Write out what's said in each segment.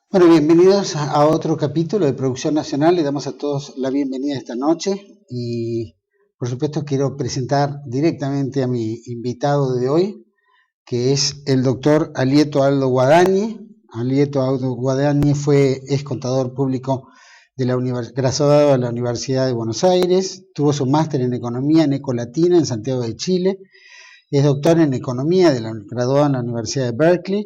Bueno, bienvenidos a otro capítulo de Producción Nacional. Le damos a todos la bienvenida esta noche y, por supuesto, quiero presentar directamente a mi invitado de hoy, que es el doctor Alieto Aldo Guadañi. Alieto Aldo Guadañi es contador público graduado de la Universidad de Buenos Aires, tuvo su máster en Economía en Ecolatina en Santiago de Chile, es doctor en Economía graduado en la Universidad de Berkeley.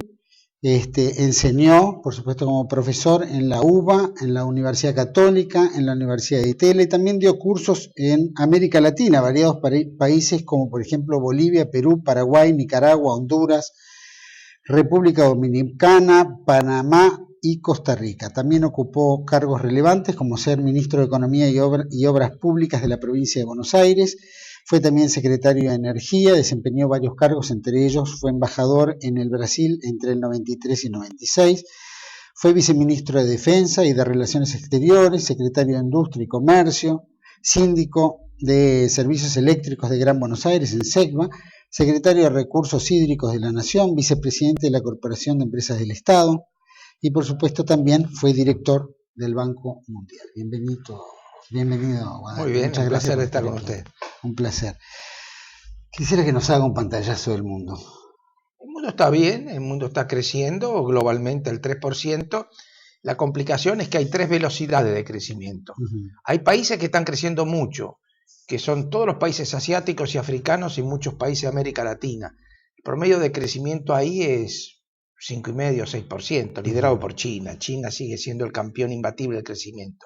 Enseñó, por supuesto, como profesor en la UBA, en la Universidad Católica, en la Universidad de Itela y también dio cursos en América Latina, variados países como por ejemplo Bolivia, Perú, Paraguay, Nicaragua, Honduras, República Dominicana, Panamá y Costa Rica. También ocupó cargos relevantes como ser ministro de Economía y Obras Públicas de la provincia de Buenos Aires. Fue también secretario de Energía, desempeñó varios cargos, entre ellos fue embajador en el Brasil entre el 93 y 96. Fue viceministro de Defensa y de Relaciones Exteriores, secretario de Industria y Comercio, síndico de Servicios Eléctricos de Gran Buenos Aires en SECBA, secretario de Recursos Hídricos de la Nación, vicepresidente de la Corporación de Empresas del Estado y, por supuesto, también fue director del Banco Mundial. Bienvenido, Guadañi. Muy bien, muchas un gracias placer por estar estar con aquí. usted. Un placer. Quisiera que nos haga un pantallazo del mundo. El mundo está bien, el mundo está creciendo globalmente al 3%. La complicación es que hay tres velocidades de crecimiento. Hay países que están creciendo mucho, que son todos los países asiáticos y africanos y muchos países de América Latina. El promedio de crecimiento ahí es 5,5 o 6%, liderado por China. China sigue siendo el campeón imbatible del crecimiento.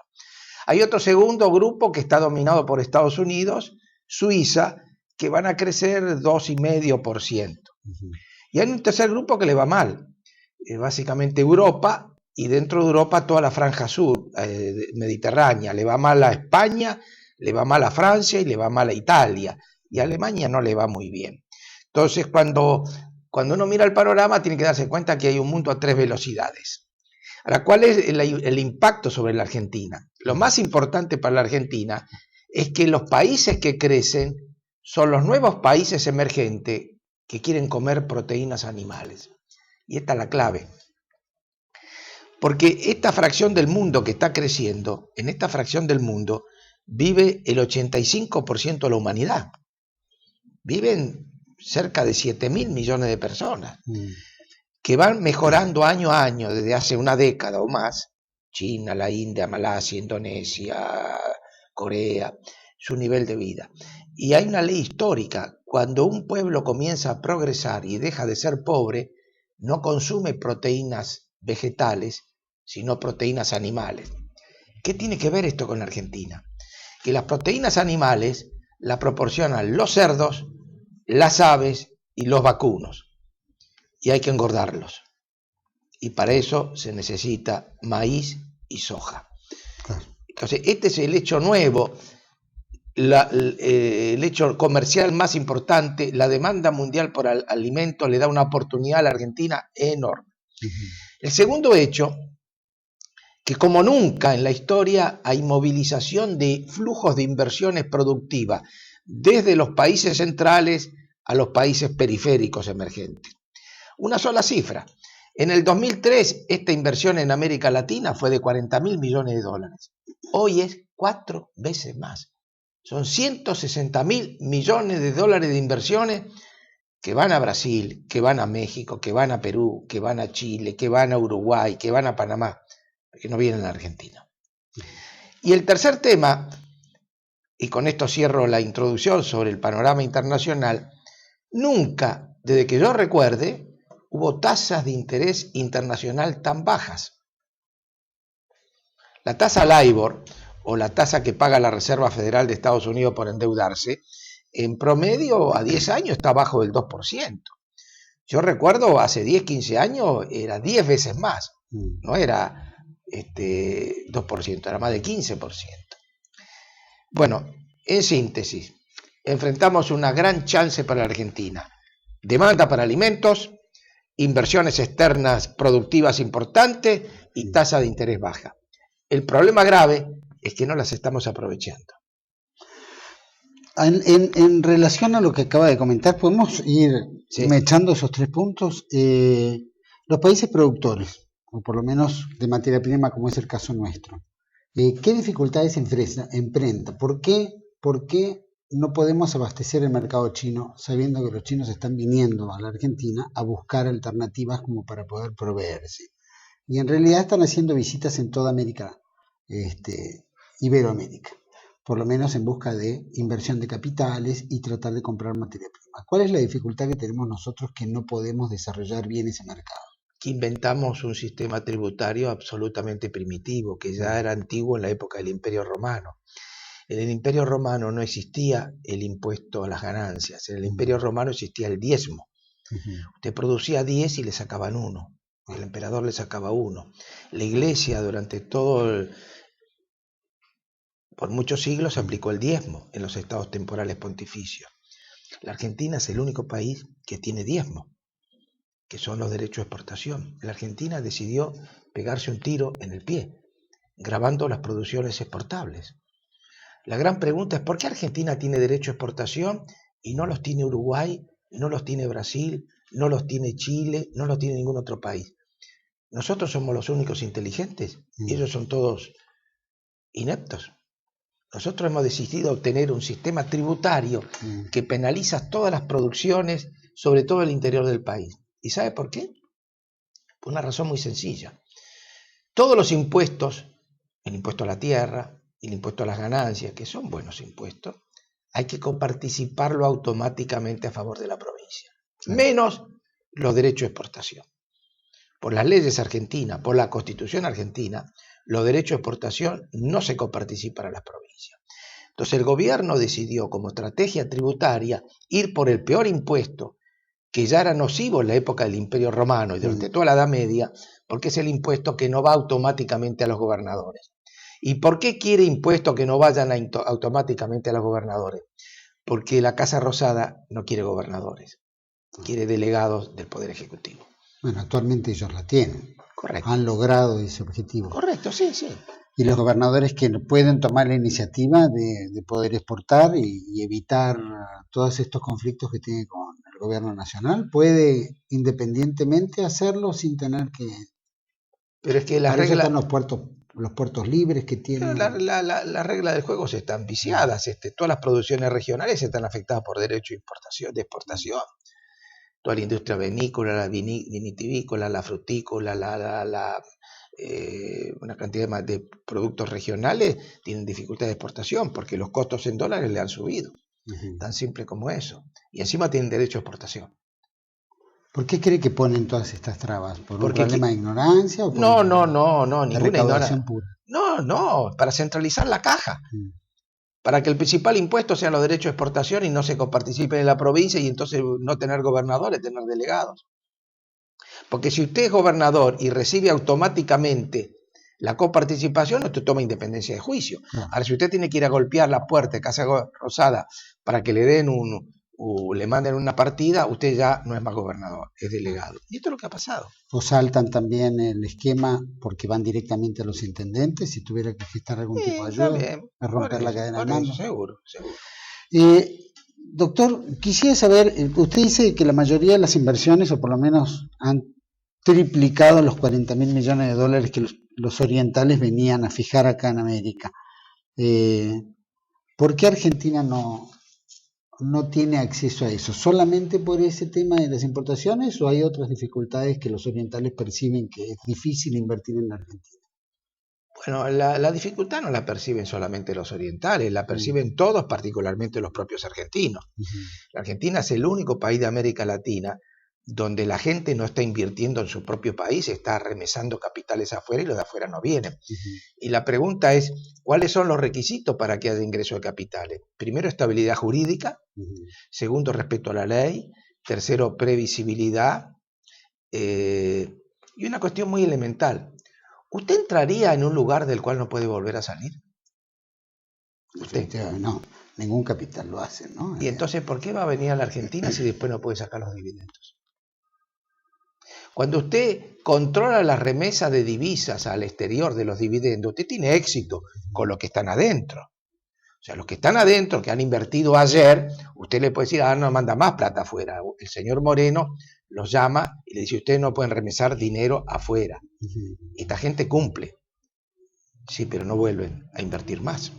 Hay otro segundo grupo que está dominado por Estados Unidos, Suiza, que van a crecer 2,5%. Y hay un tercer grupo que le va mal, básicamente Europa, y dentro de Europa toda la franja sur, mediterránea. Le va mal a España, le va mal a Francia y le va mal a Italia. Y a Alemania no le va muy bien. Entonces, cuando uno mira el panorama, tiene que darse cuenta que hay un mundo a tres velocidades. Ahora, ¿cuál es el impacto sobre la Argentina? Lo más importante para la Argentina es que los países que crecen son los nuevos países emergentes que quieren comer proteínas animales. Y esta es la clave. Porque esta fracción del mundo que está creciendo, en esta fracción del mundo vive el 85% de la humanidad. Viven cerca de 7.000 millones de personas que van mejorando año a año desde hace una década o más. China, la India, Malasia, Indonesia, Corea, su nivel de vida. Y hay una ley histórica: cuando un pueblo comienza a progresar y deja de ser pobre, no consume proteínas vegetales, sino proteínas animales. ¿Qué tiene que ver esto con la Argentina? Que las proteínas animales las proporcionan los cerdos, las aves y los vacunos. Y hay que engordarlos. Y para eso se necesita maíz y soja. Entonces, este es el hecho nuevo, el hecho comercial más importante. La demanda mundial por alimentos le da una oportunidad a la Argentina enorme. El segundo hecho, que como nunca en la historia hay movilización de flujos de inversiones productivas desde los países centrales a los países periféricos emergentes. Una sola cifra. En el 2003, esta inversión en América Latina fue de 40.000 millones de dólares. Hoy es 4 veces más. Son 160.000 millones de dólares de inversiones que van a Brasil, que van a México, que van a Perú, que van a Chile, que van a Uruguay, que van a Panamá, que no vienen a Argentina. Y el tercer tema, y con esto cierro la introducción sobre el panorama internacional, nunca, desde que yo recuerde, hubo tasas de interés internacional tan bajas. La tasa LIBOR, o la tasa que paga la Reserva Federal de Estados Unidos por endeudarse, en promedio a 10 años está bajo del 2%. Yo recuerdo hace 10, 15 años era 10 veces más, no era 2%, era más de 15%. Bueno, en síntesis, enfrentamos una gran chance para la Argentina. Demanda para alimentos, inversiones externas productivas importantes y tasa de interés baja. El problema grave es que no las estamos aprovechando. En relación a lo que acaba de comentar, podemos ir mechando esos 3 puntos. Los países productores, o por lo menos de materia prima, como es el caso nuestro. ¿Qué dificultades enfrenta? ¿Por qué no podemos abastecer el mercado chino sabiendo que los chinos están viniendo a la Argentina a buscar alternativas como para poder proveerse? Y en realidad están haciendo visitas en toda América, Iberoamérica, por lo menos en busca de inversión de capitales y tratar de comprar materia prima. ¿Cuál es la dificultad que tenemos nosotros que no podemos desarrollar bien ese mercado? Que inventamos un sistema tributario absolutamente primitivo, que ya era antiguo en la época del Imperio Romano. En el Imperio Romano no existía el impuesto a las ganancias, en el Imperio Romano existía el diezmo. Usted producía 10 y le sacaban 1, el emperador le sacaba 1. La Iglesia durante por muchos siglos aplicó el diezmo en los estados temporales pontificios. La Argentina es el único país que tiene diezmo, que son los derechos de exportación. La Argentina decidió pegarse un tiro en el pie, grabando las producciones exportables. La gran pregunta es ¿por qué Argentina tiene derecho a exportación y no los tiene Uruguay, no los tiene Brasil, no los tiene Chile, no los tiene ningún otro país? Nosotros somos los únicos inteligentes y ellos son todos ineptos. Nosotros hemos decidido obtener un sistema tributario que penaliza todas las producciones, sobre todo el interior del país. ¿Y sabe por qué? Por una razón muy sencilla. Todos los impuestos, el impuesto a la tierra, el impuesto a las ganancias, que son buenos impuestos, hay que coparticiparlo automáticamente a favor de la provincia. Menos los derechos de exportación. Por las leyes argentinas, por la Constitución argentina, los derechos de exportación no se coparticipan a las provincias. Entonces el gobierno decidió como estrategia tributaria ir por el peor impuesto, que ya era nocivo en la época del Imperio Romano y durante toda la Edad Media, porque es el impuesto que no va automáticamente a los gobernadores. ¿Y por qué quiere impuestos que no vayan automáticamente a los gobernadores? Porque la Casa Rosada no quiere gobernadores, quiere delegados del Poder Ejecutivo. Bueno, actualmente ellos la tienen. Correcto. Han logrado ese objetivo. Correcto, sí, sí. Y los gobernadores que pueden tomar la iniciativa de poder exportar y evitar todos estos conflictos que tiene con el gobierno nacional, puede independientemente hacerlo sin tener que... Pero es que la regla... están los puertos libres que tienen... Las reglas del juego se están viciadas. Todas las producciones regionales están afectadas por derecho de exportación. Toda la industria vinícola, la vinitivícola, la frutícola, una cantidad más de productos regionales tienen dificultad de exportación porque los costos en dólares le han subido. Tan simple como eso. Y encima tienen derecho a exportación. ¿Por qué cree que ponen todas estas trabas? ¿Por un problema de ignorancia? ¿O por no, ninguna ignorancia pura? No, para centralizar la caja. Para que el principal impuesto sean los derechos de exportación y no se coparticipen en la provincia y entonces no tener gobernadores, tener delegados. Porque si usted es gobernador y recibe automáticamente la coparticipación, usted toma independencia de juicio. Ahora, si usted tiene que ir a golpear la puerta de Casa Rosada para que le den le manden una partida, usted ya no es más gobernador, es delegado. Y esto es lo que ha pasado. O saltan también el esquema porque van directamente a los intendentes si tuviera que gestar algún tipo de ayuda, también, a romper la cadena de mando. Seguro. Doctor, quisiera saber, usted dice que la mayoría de las inversiones, o por lo menos han triplicado los 40.000 millones de dólares que los orientales venían a fijar acá en América. ¿Por qué Argentina no tiene acceso a eso? ¿Solamente por ese tema de las importaciones o hay otras dificultades que los orientales perciben que es difícil invertir en la Argentina? Bueno, la dificultad no la perciben solamente los orientales, la perciben todos, particularmente los propios argentinos. La Argentina es el único país de América Latina donde la gente no está invirtiendo en su propio país, está remesando capitales afuera y los de afuera no vienen. Y la pregunta es, ¿cuáles son los requisitos para que haya ingreso de capitales? Primero, estabilidad jurídica. Segundo, respeto a la ley. Tercero, previsibilidad. Y una cuestión muy elemental. ¿Usted entraría en un lugar del cual no puede volver a salir? ¿Usted? No, ningún capital lo hace, ¿no? Y entonces, ¿por qué va a venir a la Argentina si después no puede sacar los dividendos? Cuando usted controla las remesas de divisas al exterior de los dividendos, usted tiene éxito con los que están adentro. O sea, los que están adentro, que han invertido ayer, usted le puede decir, no manda más plata afuera. El señor Moreno los llama y le dice, ustedes no pueden remesar dinero afuera. Esta gente cumple, sí, pero no vuelven a invertir más.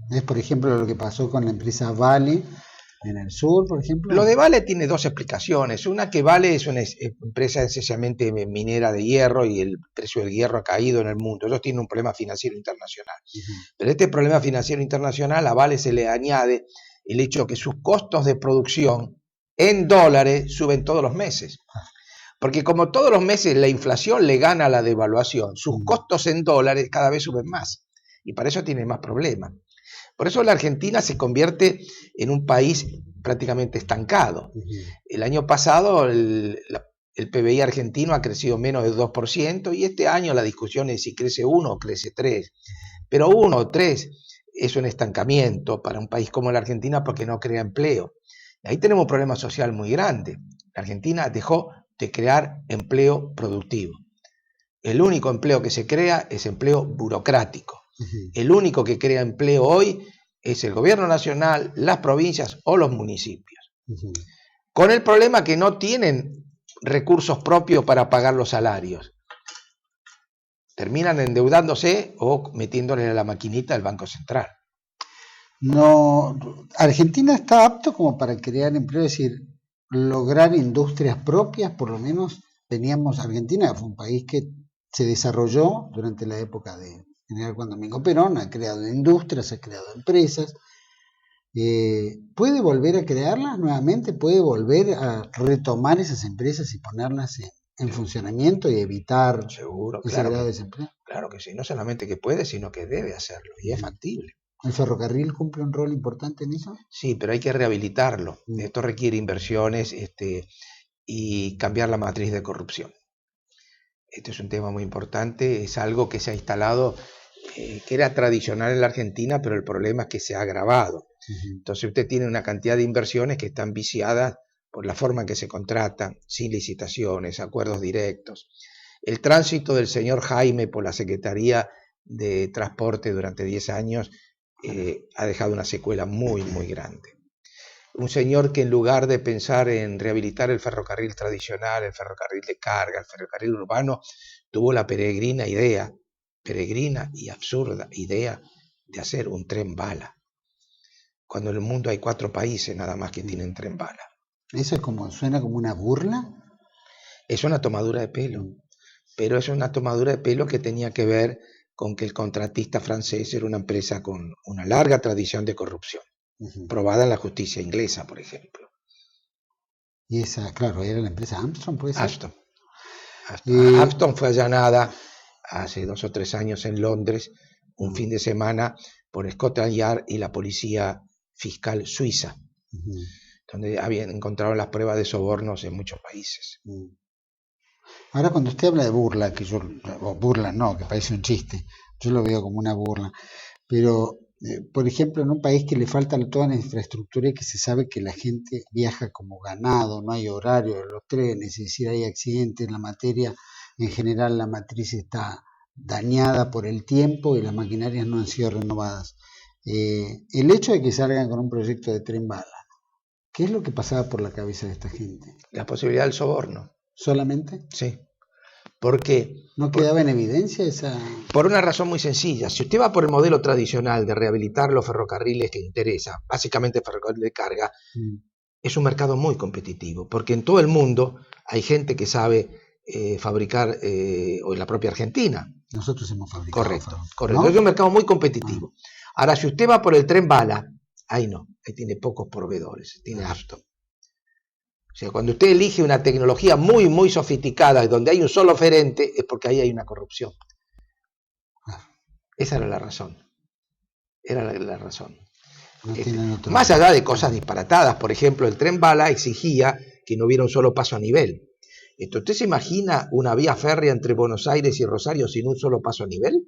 Es, por ejemplo, lo que pasó con la empresa Vale en el sur, por ejemplo. Lo de Vale tiene dos explicaciones. Una, que Vale es una empresa esencialmente minera de hierro y el precio del hierro ha caído en el mundo. Ellos tienen un problema financiero internacional. Pero este problema financiero internacional, a Vale se le añade el hecho de que sus costos de producción en dólares suben todos los meses. Porque como todos los meses la inflación le gana a la devaluación, sus costos en dólares cada vez suben más. Y para eso tiene más problemas. Por eso la Argentina se convierte en un país prácticamente estancado. El año pasado el PBI argentino ha crecido menos del 2% y este año la discusión es si crece 1 o crece 3. Pero 1 o 3 es un estancamiento para un país como la Argentina porque no crea empleo. Y ahí tenemos un problema social muy grande. La Argentina dejó de crear empleo productivo. El único empleo que se crea es empleo burocrático. El único que crea empleo hoy es el gobierno nacional, las provincias o los municipios. Con el problema que no tienen recursos propios para pagar los salarios. Terminan endeudándose o metiéndole a la maquinita del Banco Central. No, Argentina está apto como para crear empleo, es decir, lograr industrias propias, por lo menos teníamos. Argentina fue un país que se desarrolló durante la época de general Juan Domingo Perón, ha creado industrias, ha creado empresas. ¿Puede volver a crearlas nuevamente? ¿Puede volver a retomar esas empresas y ponerlas en funcionamiento y evitar Seguro, ese grado de desempleo? Claro que sí, no solamente que puede, sino que debe hacerlo, y es factible. ¿El ferrocarril cumple un rol importante en eso? Sí, pero hay que rehabilitarlo. Esto requiere inversiones y cambiar la matriz de corrupción. Este es un tema muy importante, es algo que se ha instalado, que era tradicional en la Argentina, pero el problema es que se ha agravado. Entonces usted tiene una cantidad de inversiones que están viciadas por la forma en que se contratan, sin licitaciones, acuerdos directos. El tránsito del señor Jaime por la Secretaría de Transporte durante 10 años ha dejado una secuela muy, muy grande. Un señor que en lugar de pensar en rehabilitar el ferrocarril tradicional, el ferrocarril de carga, el ferrocarril urbano, tuvo la peregrina y absurda idea de hacer un tren bala. Cuando en el mundo hay 4 países nada más que tienen tren bala. ¿Eso es suena como una burla? Es una tomadura de pelo, pero es una tomadura de pelo que tenía que ver con que el contratista francés era una empresa con una larga tradición de corrupción, probada en la justicia inglesa, por ejemplo. Y esa, claro, era la empresa Armstrong, ¿puede ser? Alstom. Alstom fue allanada hace 2 o 3 años en Londres, un fin de semana, por Scotland Yard y la policía fiscal suiza, donde habían encontrado las pruebas de sobornos en muchos países. Ahora, cuando usted habla de burla, burla no, que parece un chiste, yo lo veo como una burla, pero, por ejemplo, en un país que le falta toda la infraestructura y que se sabe que la gente viaja como ganado, no hay horario de los trenes, es decir, hay accidentes, la materia, en general la matriz está dañada por el tiempo y las maquinarias no han sido renovadas. El hecho de que salgan con un proyecto de tren bala, ¿qué es lo que pasaba por la cabeza de esta gente? La posibilidad del soborno. ¿Solamente? Sí. ¿Por qué? ¿No quedaba en evidencia esa...? Por una razón muy sencilla. Si usted va por el modelo tradicional de rehabilitar los ferrocarriles que interesa, básicamente ferrocarril de carga, es un mercado muy competitivo, porque en todo el mundo hay gente que sabe fabricar, o en la propia Argentina. Nosotros hemos fabricado. Correcto. ¿No? Es un mercado muy competitivo. Ahora, si usted va por el tren bala, ahí no, ahí tiene pocos proveedores, tiene Alstom. O sea, cuando usted elige una tecnología muy, muy sofisticada y donde hay un solo oferente, es porque ahí hay una corrupción. Esa era la razón. Era la razón. Más allá de cosas disparatadas, por ejemplo, el tren bala exigía que no hubiera un solo paso a nivel. ¿Usted se imagina una vía férrea entre Buenos Aires y Rosario sin un solo paso a nivel?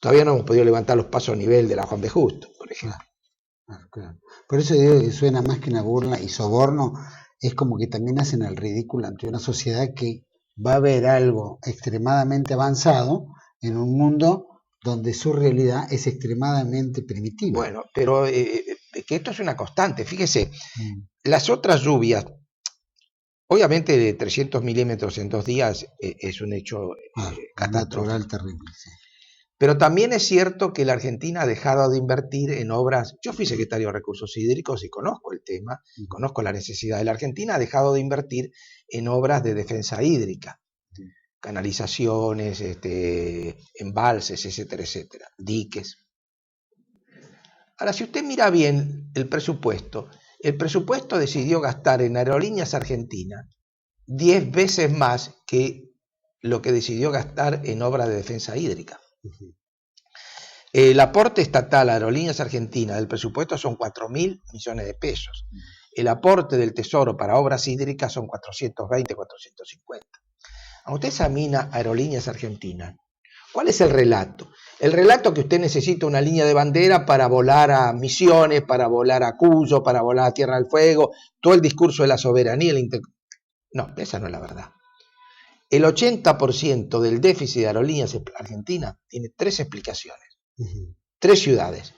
Todavía no hemos podido levantar los pasos a nivel de la Juan B. Justo, por ejemplo. Claro. Por eso digo que suena más que una burla y soborno, es como que también hacen el ridículo ante una sociedad que va a ver algo extremadamente avanzado en un mundo donde su realidad es extremadamente primitiva. Bueno, pero que esto es una constante. Fíjese, las otras lluvias Obviamente de 300 milímetros en 2 días es un hecho catastrófico. Natural terrible, sí. Pero también es cierto que la Argentina ha dejado de invertir en obras. Yo fui secretario de Recursos Hídricos y conozco el tema, conozco la necesidad. La Argentina ha dejado de invertir en obras de defensa hídrica, canalizaciones, embalses, etcétera, etcétera, diques. Ahora, si usted mira bien el presupuesto decidió gastar en Aerolíneas Argentinas 10 veces más que lo que decidió gastar en obras de defensa hídrica. El aporte estatal a Aerolíneas Argentinas del presupuesto son 4.000 millones de pesos. El aporte del Tesoro para obras hídricas son 420, 450. Cuando usted examina Aerolíneas Argentinas, ¿cuál es el relato? El relato que usted necesita una línea de bandera para volar a Misiones, para volar a Cuyo, para volar a Tierra del Fuego, todo el discurso de la soberanía. No, esa no es la verdad. El 80% del déficit de Aerolíneas Argentinas tiene 3 explicaciones. 3 ciudades,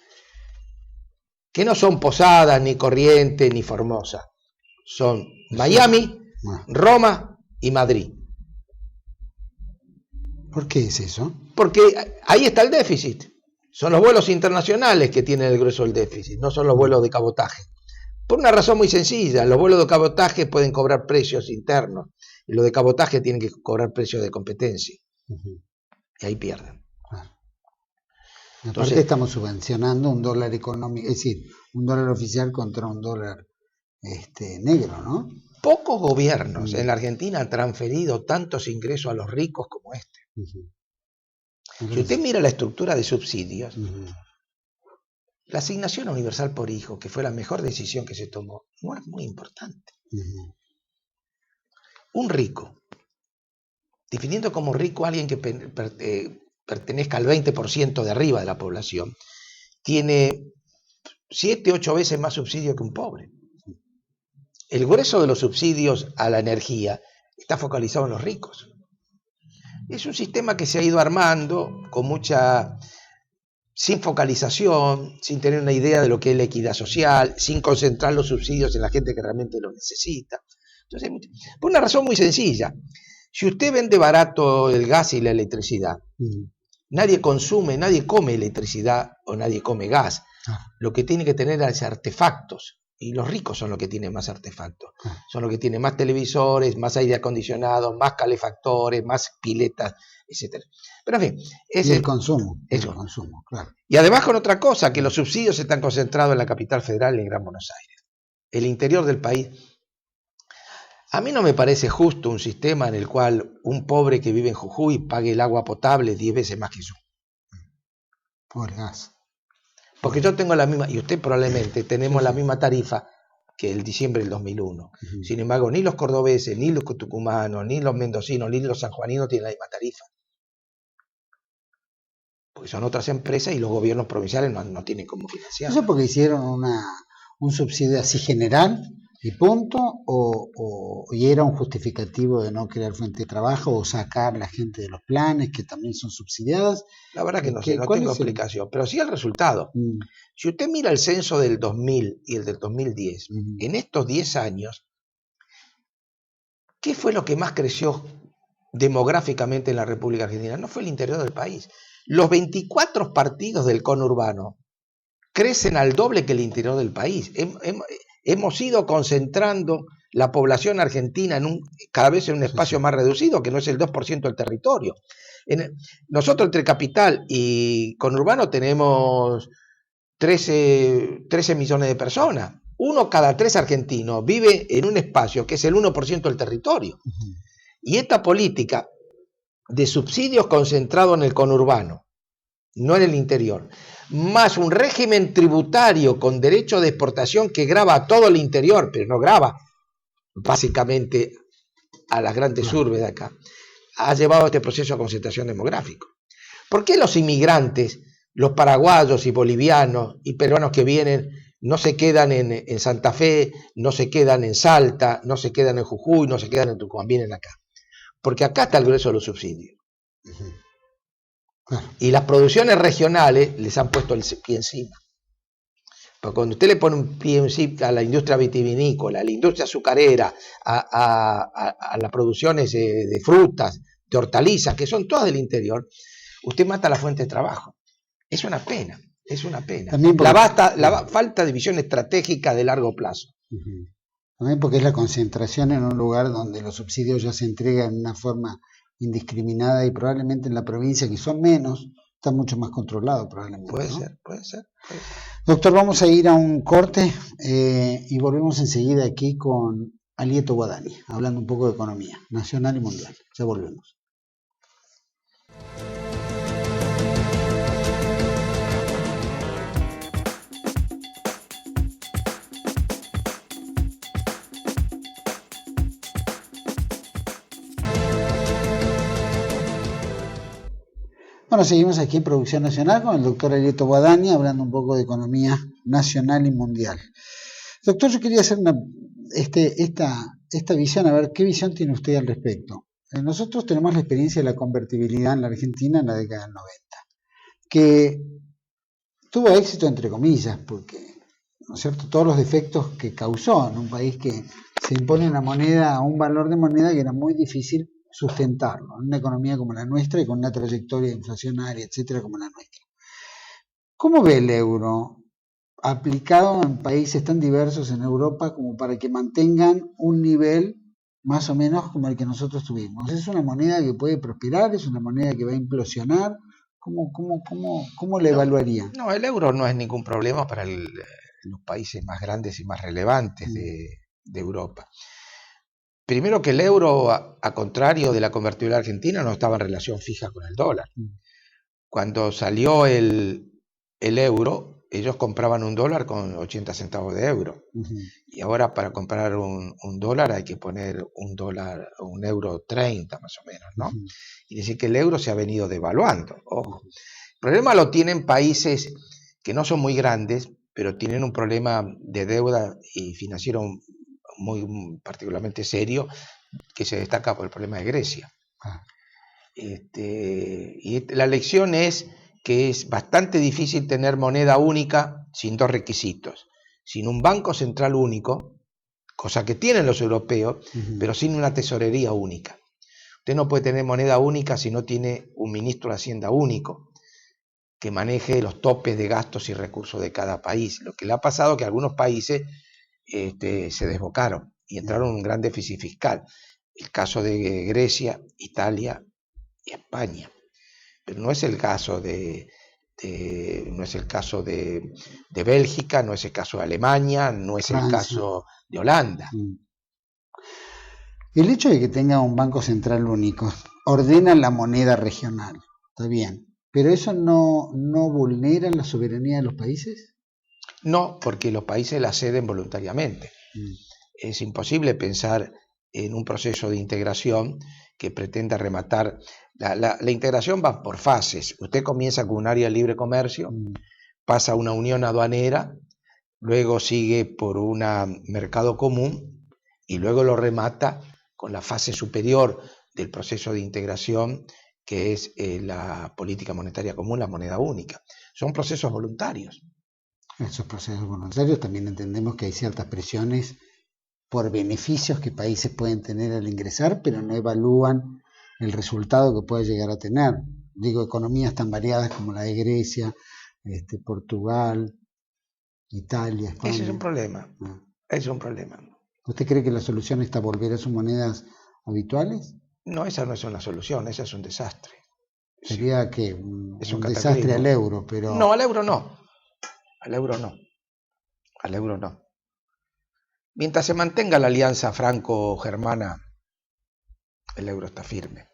que no son Posadas, ni Corrientes, ni Formosa. Son Miami, Roma y Madrid. ¿Por qué es eso? Porque ahí está el déficit. Son los vuelos internacionales que tienen el grueso del déficit, no son los vuelos de cabotaje. Por una razón muy sencilla, los vuelos de cabotaje pueden cobrar precios internos y los de cabotaje tienen que cobrar precios de competencia. Y ahí pierden. Aparte estamos subvencionando un dólar económico, es decir, un dólar oficial contra un dólar negro, ¿no? Pocos gobiernos en la Argentina han transferido tantos ingresos a los ricos como este. Si usted mira la estructura de subsidios, la asignación universal por hijo, que fue la mejor decisión que se tomó, no es muy importante. Un rico, definiendo como rico a alguien que pertenezca al 20% de arriba de la población, tiene 7, 8 veces más subsidio que un pobre. El grueso de los subsidios a la energía está focalizado en los ricos. Es un sistema que se ha ido armando sin focalización, sin tener una idea de lo que es la equidad social, sin concentrar los subsidios en la gente que realmente los necesita. Entonces, por una razón muy sencilla, si usted vende barato el gas y la electricidad, nadie come electricidad o nadie come gas. Lo que tiene que tener es artefactos. Y los ricos son los que tienen más artefactos. Son los que tienen más televisores, más aire acondicionado, más calefactores, más piletas, etc. Pero en fin. El consumo, claro. Y además con otra cosa, que los subsidios están concentrados en la capital federal y en Gran Buenos Aires. El interior del país. A mí no me parece justo un sistema en el cual un pobre que vive en Jujuy pague el agua potable 10 veces más que yo. Por gas. Porque yo tengo la misma, y usted probablemente tenemos la misma tarifa que el diciembre del 2001. Sin embargo, ni los cordobeses, ni los tucumanos, ni los mendocinos, ni los sanjuaninos tienen la misma tarifa. Porque son otras empresas y los gobiernos provinciales no tienen cómo financiar. ¿Eso porque hicieron un subsidio así general y punto? ¿Y era un justificativo de no crear fuente de trabajo o sacar a la gente de los planes que también son subsidiadas? La verdad que no sé, no tengo explicación, pero sí el resultado. Si usted mira el censo del 2000 y el del 2010, en estos 10 años, ¿qué fue lo que más creció demográficamente en la República Argentina? No fue el interior del país. Los 24 partidos del conurbano crecen al doble que el interior del país. Hemos ido concentrando la población argentina cada vez en un espacio más reducido, que no es el 2% del territorio. Nosotros entre capital y conurbano tenemos 13 millones de personas. 1 cada 3 argentinos vive en un espacio que es el 1% del territorio. Y esta política de subsidios concentrado en el conurbano, no en el interior, más un régimen tributario con derecho de exportación que grava a todo el interior, pero no grava básicamente a las grandes urbes de acá, ha llevado a este proceso de concentración demográfica. ¿Por qué los inmigrantes, los paraguayos y bolivianos y peruanos que vienen, no se quedan en Santa Fe, no se quedan en Salta, no se quedan en Jujuy, no se quedan en Tucumán, vienen acá? Porque acá está el grueso de los subsidios. Y las producciones regionales les han puesto el pie encima. Porque cuando usted le pone un PMC a la industria vitivinícola, a la industria azucarera, a las producciones de frutas, de hortalizas, que son todas del interior, usted mata la fuente de trabajo. Es una pena, es una pena. También porque, Falta de visión estratégica de largo plazo. También porque es la concentración en un lugar donde los subsidios ya se entregan de una forma indiscriminada y probablemente en la provincia, que son menos, está mucho más controlado probablemente. Puede ¿no? ser, puede ser. Doctor, vamos a ir a un corte y volvemos enseguida aquí con Alieto Guadani, hablando un poco de economía nacional y mundial. Ya volvemos. Bueno, seguimos aquí en Producción Nacional con el doctor Alieto Guadani, hablando un poco de economía nacional y mundial. Doctor, yo quería hacer esta visión, a ver, ¿qué visión tiene usted al respecto? Nosotros tenemos la experiencia de la convertibilidad en la Argentina en la década del 90, que tuvo éxito entre comillas, porque, ¿no es cierto?, todos los defectos que causó en un país que se impone una moneda, un valor de moneda que era muy difícil sustentarlo, en una economía como la nuestra y con una trayectoria inflacionaria, etcétera, como la nuestra. ¿Cómo ve el euro aplicado en países tan diversos en Europa como para que mantengan un nivel más o menos como el que nosotros tuvimos? ¿Es una moneda que puede prosperar? ¿Es una moneda que va a implosionar? ¿Cómo la evaluaría? No, el euro no es ningún problema para los países más grandes y más relevantes de Europa. Primero que el euro, a contrario de la convertibilidad argentina, no estaba en relación fija con el dólar. Cuando salió el euro, ellos compraban un dólar con 80 centavos de euro. Y ahora para comprar un dólar hay que poner un euro 30 más o menos, ¿no? Y decir que el euro se ha venido devaluando. Ojo. El problema lo tienen países que no son muy grandes, pero tienen un problema de deuda y financiero muy particularmente serio, que se destaca por el problema de Grecia. Y la lección es que es bastante difícil tener moneda única sin dos requisitos: sin un banco central único, cosa que tienen los europeos, pero sin una tesorería única. Usted no puede tener moneda única si no tiene un ministro de Hacienda único que maneje los topes de gastos y recursos de cada país. Lo que le ha pasado es que algunos países se desbocaron y entraron en un gran déficit fiscal. El caso de Grecia, Italia y España. Pero no es el caso de Bélgica, no es el caso de Alemania, no es Francia. El caso de Holanda. El hecho de que tenga un banco central único ordena la moneda regional, está bien, pero ¿eso no vulnera la soberanía de los países? No, porque los países la ceden voluntariamente. Es imposible pensar en un proceso de integración que pretenda rematar. La integración va por fases. Usted comienza con un área de libre comercio, pasa a una unión aduanera, luego sigue por un mercado común y luego lo remata con la fase superior del proceso de integración, que es la política monetaria común, la moneda única. Son procesos voluntarios. Esos procesos voluntarios también entendemos que hay ciertas presiones por beneficios que países pueden tener al ingresar, pero no evalúan el resultado que puede llegar a tener. Digo, economías tan variadas como la de Grecia, Portugal, Italia, España. Ese es un problema. Ese es un problema. ¿Usted cree que la solución está volver a sus monedas habituales? No, esa no es una solución, esa es un desastre. Sería que un desastre al euro, pero... No, al euro no. Al euro no. Al euro no. Mientras se mantenga la alianza franco-germana, el euro está firme.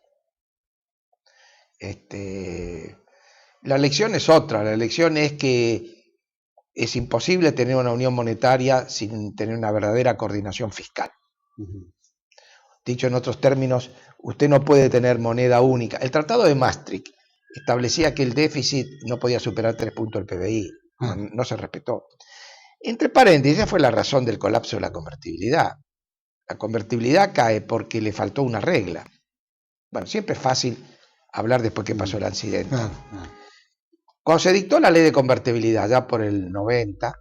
La lección es otra. La lección es que es imposible tener una unión monetaria sin tener una verdadera coordinación fiscal. Dicho en otros términos, usted no puede tener moneda única. El Tratado de Maastricht establecía que el déficit no podía superar 3 puntos del PBI. No se respetó. Entre paréntesis, esa fue la razón del colapso de la convertibilidad. La convertibilidad cae porque le faltó una regla. Bueno, siempre es fácil hablar después que pasó el accidente. Cuando se dictó la ley de convertibilidad, ya por el 90,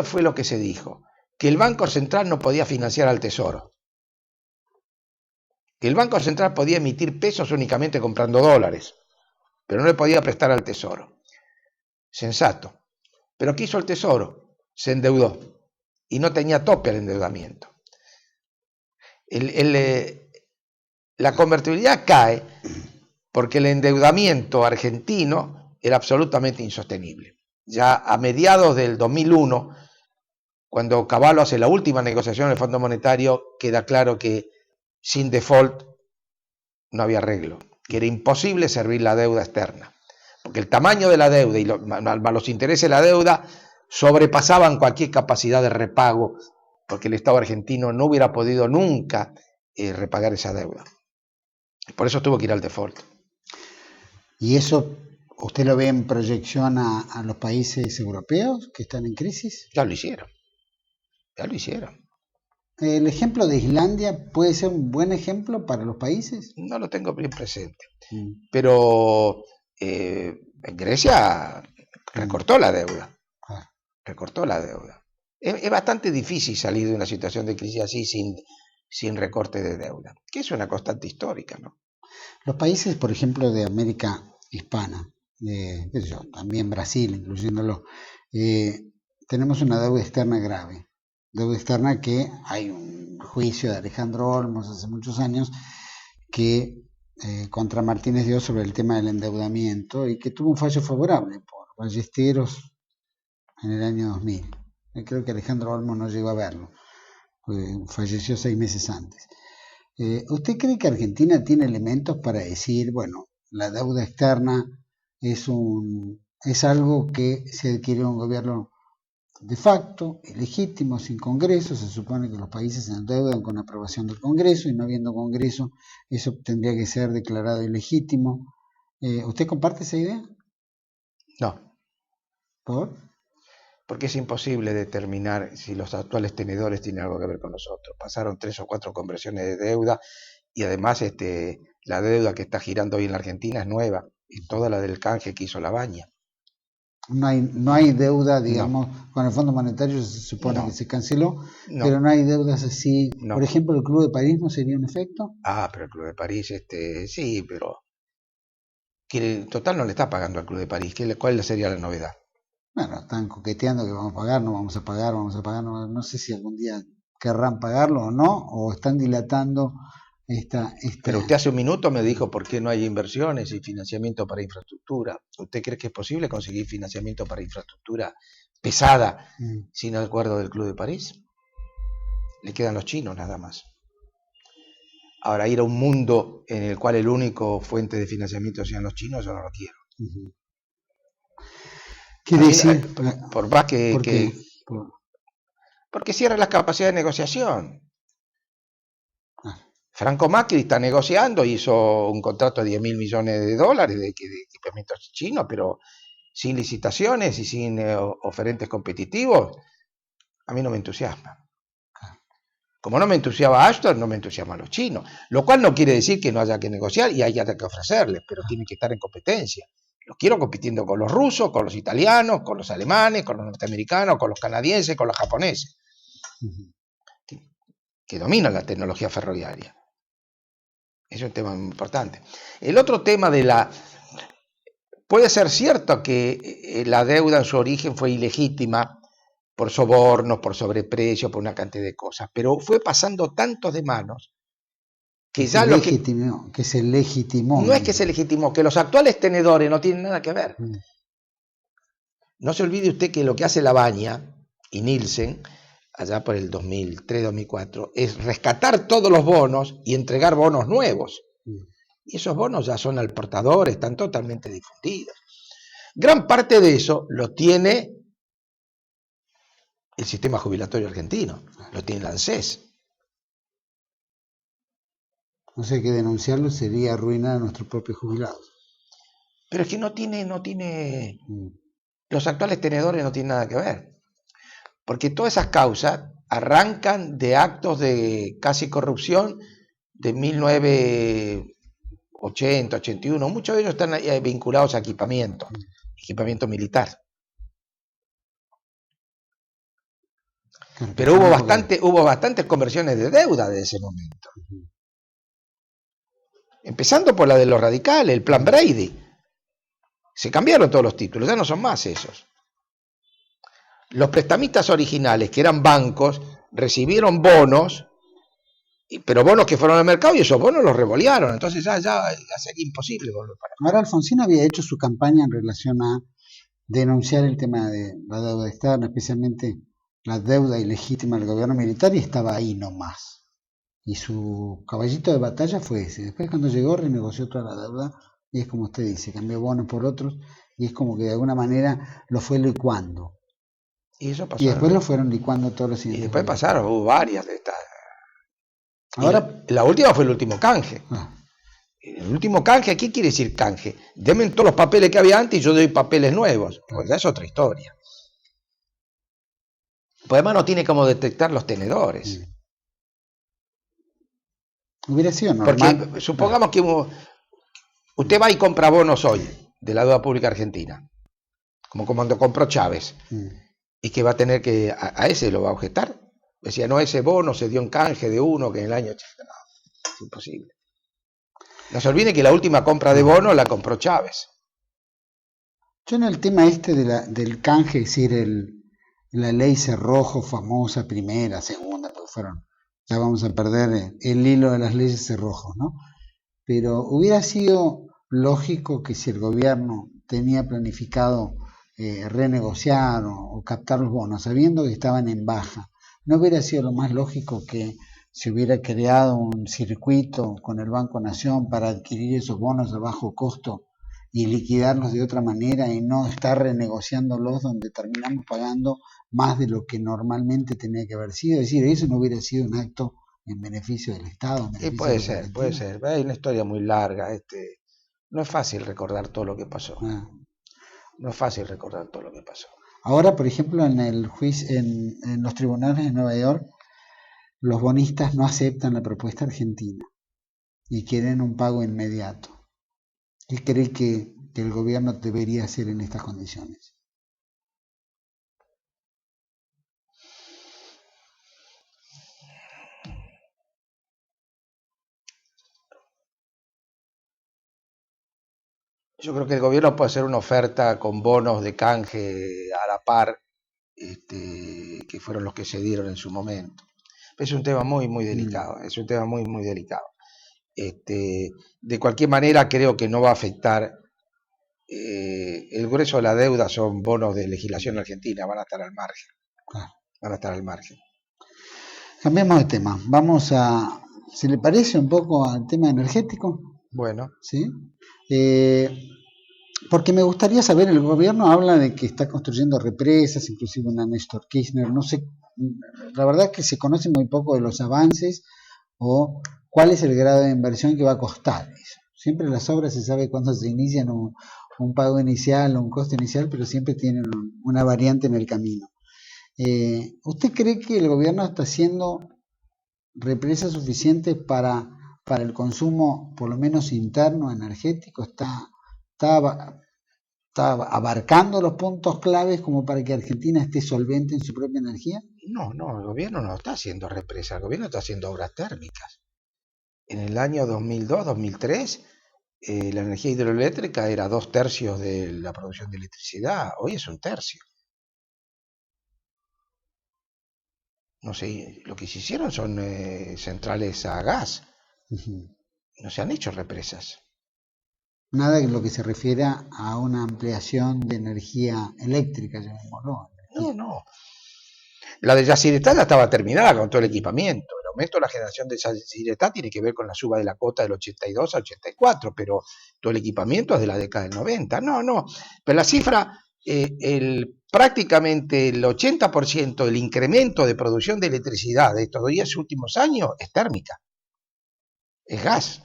fue lo que se dijo? Que el Banco Central no podía financiar al Tesoro. Que el Banco Central podía emitir pesos únicamente comprando dólares, pero no le podía prestar al Tesoro. Sensato. Pero ¿qué hizo el Tesoro? Se endeudó y no tenía tope al endeudamiento. La convertibilidad cae porque el endeudamiento argentino era absolutamente insostenible. Ya a mediados del 2001, cuando Cavallo hace la última negociación en el Fondo Monetario, queda claro que sin default no había arreglo, que era imposible servir la deuda externa, porque el tamaño de la deuda y los intereses de la deuda sobrepasaban cualquier capacidad de repago, porque el Estado argentino no hubiera podido nunca repagar esa deuda. Por eso tuvo que ir al default. ¿Y eso usted lo ve en proyección a los países europeos que están en crisis? Ya lo hicieron. Ya lo hicieron. ¿El ejemplo de Islandia puede ser un buen ejemplo para los países? No lo tengo bien presente. Pero en Grecia recortó la deuda. Recortó la deuda. Es bastante difícil salir de una situación de crisis así sin recorte de deuda, que es una constante histórica, ¿no? Los países, por ejemplo, de América hispana, también Brasil, incluyéndolo, tenemos una deuda externa grave. Deuda externa que hay un juicio de Alejandro Olmos hace muchos años que contra Martínez dio sobre el tema del endeudamiento y que tuvo un fallo favorable por Ballesteros en el año 2000. Creo que Alejandro Olmos no llegó a verlo, falleció 6 meses antes. ¿Usted cree que Argentina tiene elementos para decir, bueno, la deuda externa es algo que se adquirió un gobierno de facto, ilegítimo, sin Congreso? Se supone que los países se endeudan con aprobación del Congreso y no habiendo Congreso, eso tendría que ser declarado ilegítimo. ¿Usted comparte esa idea? No. ¿Por? Porque es imposible determinar si los actuales tenedores tienen algo que ver con nosotros. Pasaron 3 o 4 conversiones de deuda y además la deuda que está girando hoy en la Argentina es nueva, y toda la del canje que hizo la Baña. No hay deuda, digamos, con el Fondo Monetario se supone que se canceló, pero no hay deudas así. No. Por ejemplo, ¿el Club de París no sería un efecto? Pero el Club de París, sí, pero total no le está pagando al Club de París. ¿Cuál sería la novedad? Bueno, están coqueteando que vamos a pagar, no vamos a pagar, no sé si algún día querrán pagarlo o no, o están dilatando esta... Pero usted hace un minuto me dijo por qué no hay inversiones y financiamiento para infraestructura. ¿Usted cree que es posible conseguir financiamiento para infraestructura pesada sin el acuerdo del Club de París? Le quedan los chinos nada más. Ahora, ir a un mundo en el cual el único fuente de financiamiento sean los chinos, yo no lo quiero. ¿Quiere decir? Por más porque cierra las capacidades de negociación. Franco Macri está negociando, hizo un contrato de 10.000 millones de dólares de equipamientos chinos, pero sin licitaciones y sin oferentes competitivos. A mí no me entusiasma. Como no me entusiasma Ashton, no me entusiasman los chinos. Lo cual no quiere decir que no haya que negociar y haya que ofrecerles, pero tienen que estar en competencia. Los quiero compitiendo con los rusos, con los italianos, con los alemanes, con los norteamericanos, con los canadienses, con los japoneses, que dominan la tecnología ferroviaria. Es un tema muy importante. El otro tema puede ser cierto que la deuda en su origen fue ilegítima por sobornos, por sobreprecio, por una cantidad de cosas, pero fue pasando tanto de manos que ya lo que se legitimó. No es que se legitimó, que los actuales tenedores no tienen nada que ver. No se olvide usted que lo que hace la Baña y Nielsen allá por el 2003-2004, es rescatar todos los bonos y entregar bonos nuevos. Y esos bonos ya son al portador, están totalmente difundidos. Gran parte de eso lo tiene el sistema jubilatorio argentino, lo tiene la ANSES. O sea que denunciarlo sería arruinar a nuestros propios jubilados. Pero es que no tiene los actuales tenedores no tienen nada que ver. Porque todas esas causas arrancan de actos de casi corrupción de 1980, 81. Muchos de ellos están vinculados a equipamiento militar. Claro, Pero hubo bastantes conversiones de deuda de ese momento. Empezando por la de los radicales, el plan Brady. Se cambiaron todos los títulos, ya no son más esos. Los prestamistas originales, que eran bancos, recibieron bonos, pero bonos que fueron al mercado y esos bonos los revolearon. Entonces ya sería imposible volver para acá. Ahora Alfonsín había hecho su campaña en relación a denunciar el tema de la deuda externa, especialmente la deuda ilegítima del gobierno militar, y estaba ahí nomás. Y su caballito de batalla fue ese. Después cuando llegó renegoció toda la deuda y es como usted dice, cambió bonos por otros y es como que de alguna manera lo fue licuando. Y eso pasó. Y después lo fueron licuando todos los siguientes. Y después pasaron, hubo varias de estas. Ahora, la última fue el último canje. El último canje, ¿qué quiere decir canje? Denme todos los papeles que había antes y yo doy papeles nuevos. Pues ya es otra historia. Pues además no tiene cómo detectar los tenedores. Hubiera sido normal. Porque supongamos que usted va y compra bonos hoy de la deuda pública argentina, como cuando compró Chávez, y que va a tener que, a ese lo va a objetar. Decía, no, ese bono se dio en canje de uno que en el año... No, es imposible. No se olvide que la última compra de bono la compró Chávez. Yo en el tema del canje, es decir, la ley Cerrojo famosa, primera, segunda, porque fueron, ya vamos a perder el hilo de las leyes Cerrojo, ¿no? Pero hubiera sido lógico que si el gobierno tenía planificado renegociar o captar los bonos, sabiendo que estaban en baja, ¿no hubiera sido lo más lógico que se hubiera creado un circuito con el Banco Nación para adquirir esos bonos a bajo costo y liquidarlos de otra manera y no estar renegociándolos donde terminamos pagando más de lo que normalmente tenía que haber sido? Es decir, eso no hubiera sido un acto en beneficio del Estado. Sí, puede ser. Hay una historia muy larga. No es fácil recordar todo lo que pasó. No es fácil recordar todo lo que pasó. Ahora, por ejemplo, en el juicio, en los tribunales de Nueva York, los bonistas no aceptan la propuesta argentina y quieren un pago inmediato. ¿Qué cree que el gobierno debería hacer en estas condiciones? Yo creo que el gobierno puede hacer una oferta con bonos de canje a la par, que fueron los que se dieron en su momento. Es un tema muy, muy delicado. Es un tema muy, muy delicado. De cualquier manera, creo que no va a afectar. El grueso de la deuda son bonos de legislación argentina, van a estar al margen. Van a estar al margen. Cambiamos de tema. Vamos a, ¿se le parece un poco al tema energético? Bueno. ¿Sí? Porque me gustaría saber, el gobierno habla de que está construyendo represas, inclusive una Néstor Kirchner, no sé, la verdad es que se conoce muy poco de los avances o cuál es el grado de inversión que va a costar eso. Siempre las obras se sabe cuándo se inician un pago inicial o un costo inicial, pero siempre tienen una variante en el camino. ¿Usted cree que el gobierno está haciendo represas suficientes para el consumo, por lo menos interno, energético? ¿Está abarcando los puntos claves como para que Argentina esté solvente en su propia energía? No, el gobierno no está haciendo represas, el gobierno está haciendo obras térmicas. En el año 2002-2003, la energía hidroeléctrica era 2/3 de la producción de electricidad, hoy es 1/3. No sé, lo que se hicieron son centrales a gas. No se han hecho represas. Nada en lo que se refiere a una ampliación de energía eléctrica, llamémoslo. No. La de Yacyretá ya estaba terminada con todo el equipamiento. El aumento de la generación de Yacyretá tiene que ver con la suba de la cuota del 82 al 84, pero todo el equipamiento es de la década del 90. No. Pero la cifra, prácticamente el 80% del incremento de producción de electricidad de estos 10 últimos años es térmica. Es gas.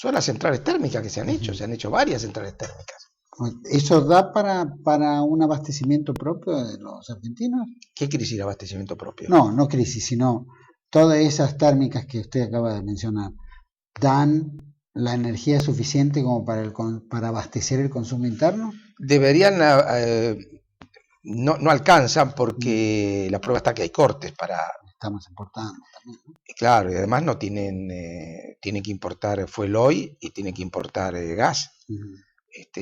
Son las centrales térmicas que se han hecho varias centrales térmicas. ¿Eso da para un abastecimiento propio de los argentinos? ¿Qué quiere decir abastecimiento propio? No crisis, sino todas esas térmicas que usted acaba de mencionar, ¿dan la energía suficiente como para abastecer el consumo interno? Deberían no alcanzan porque la prueba está que hay cortes para... Estamos importando también, ¿no? Claro, y además no tienen, tienen que importar fuel oil y tienen que importar gas.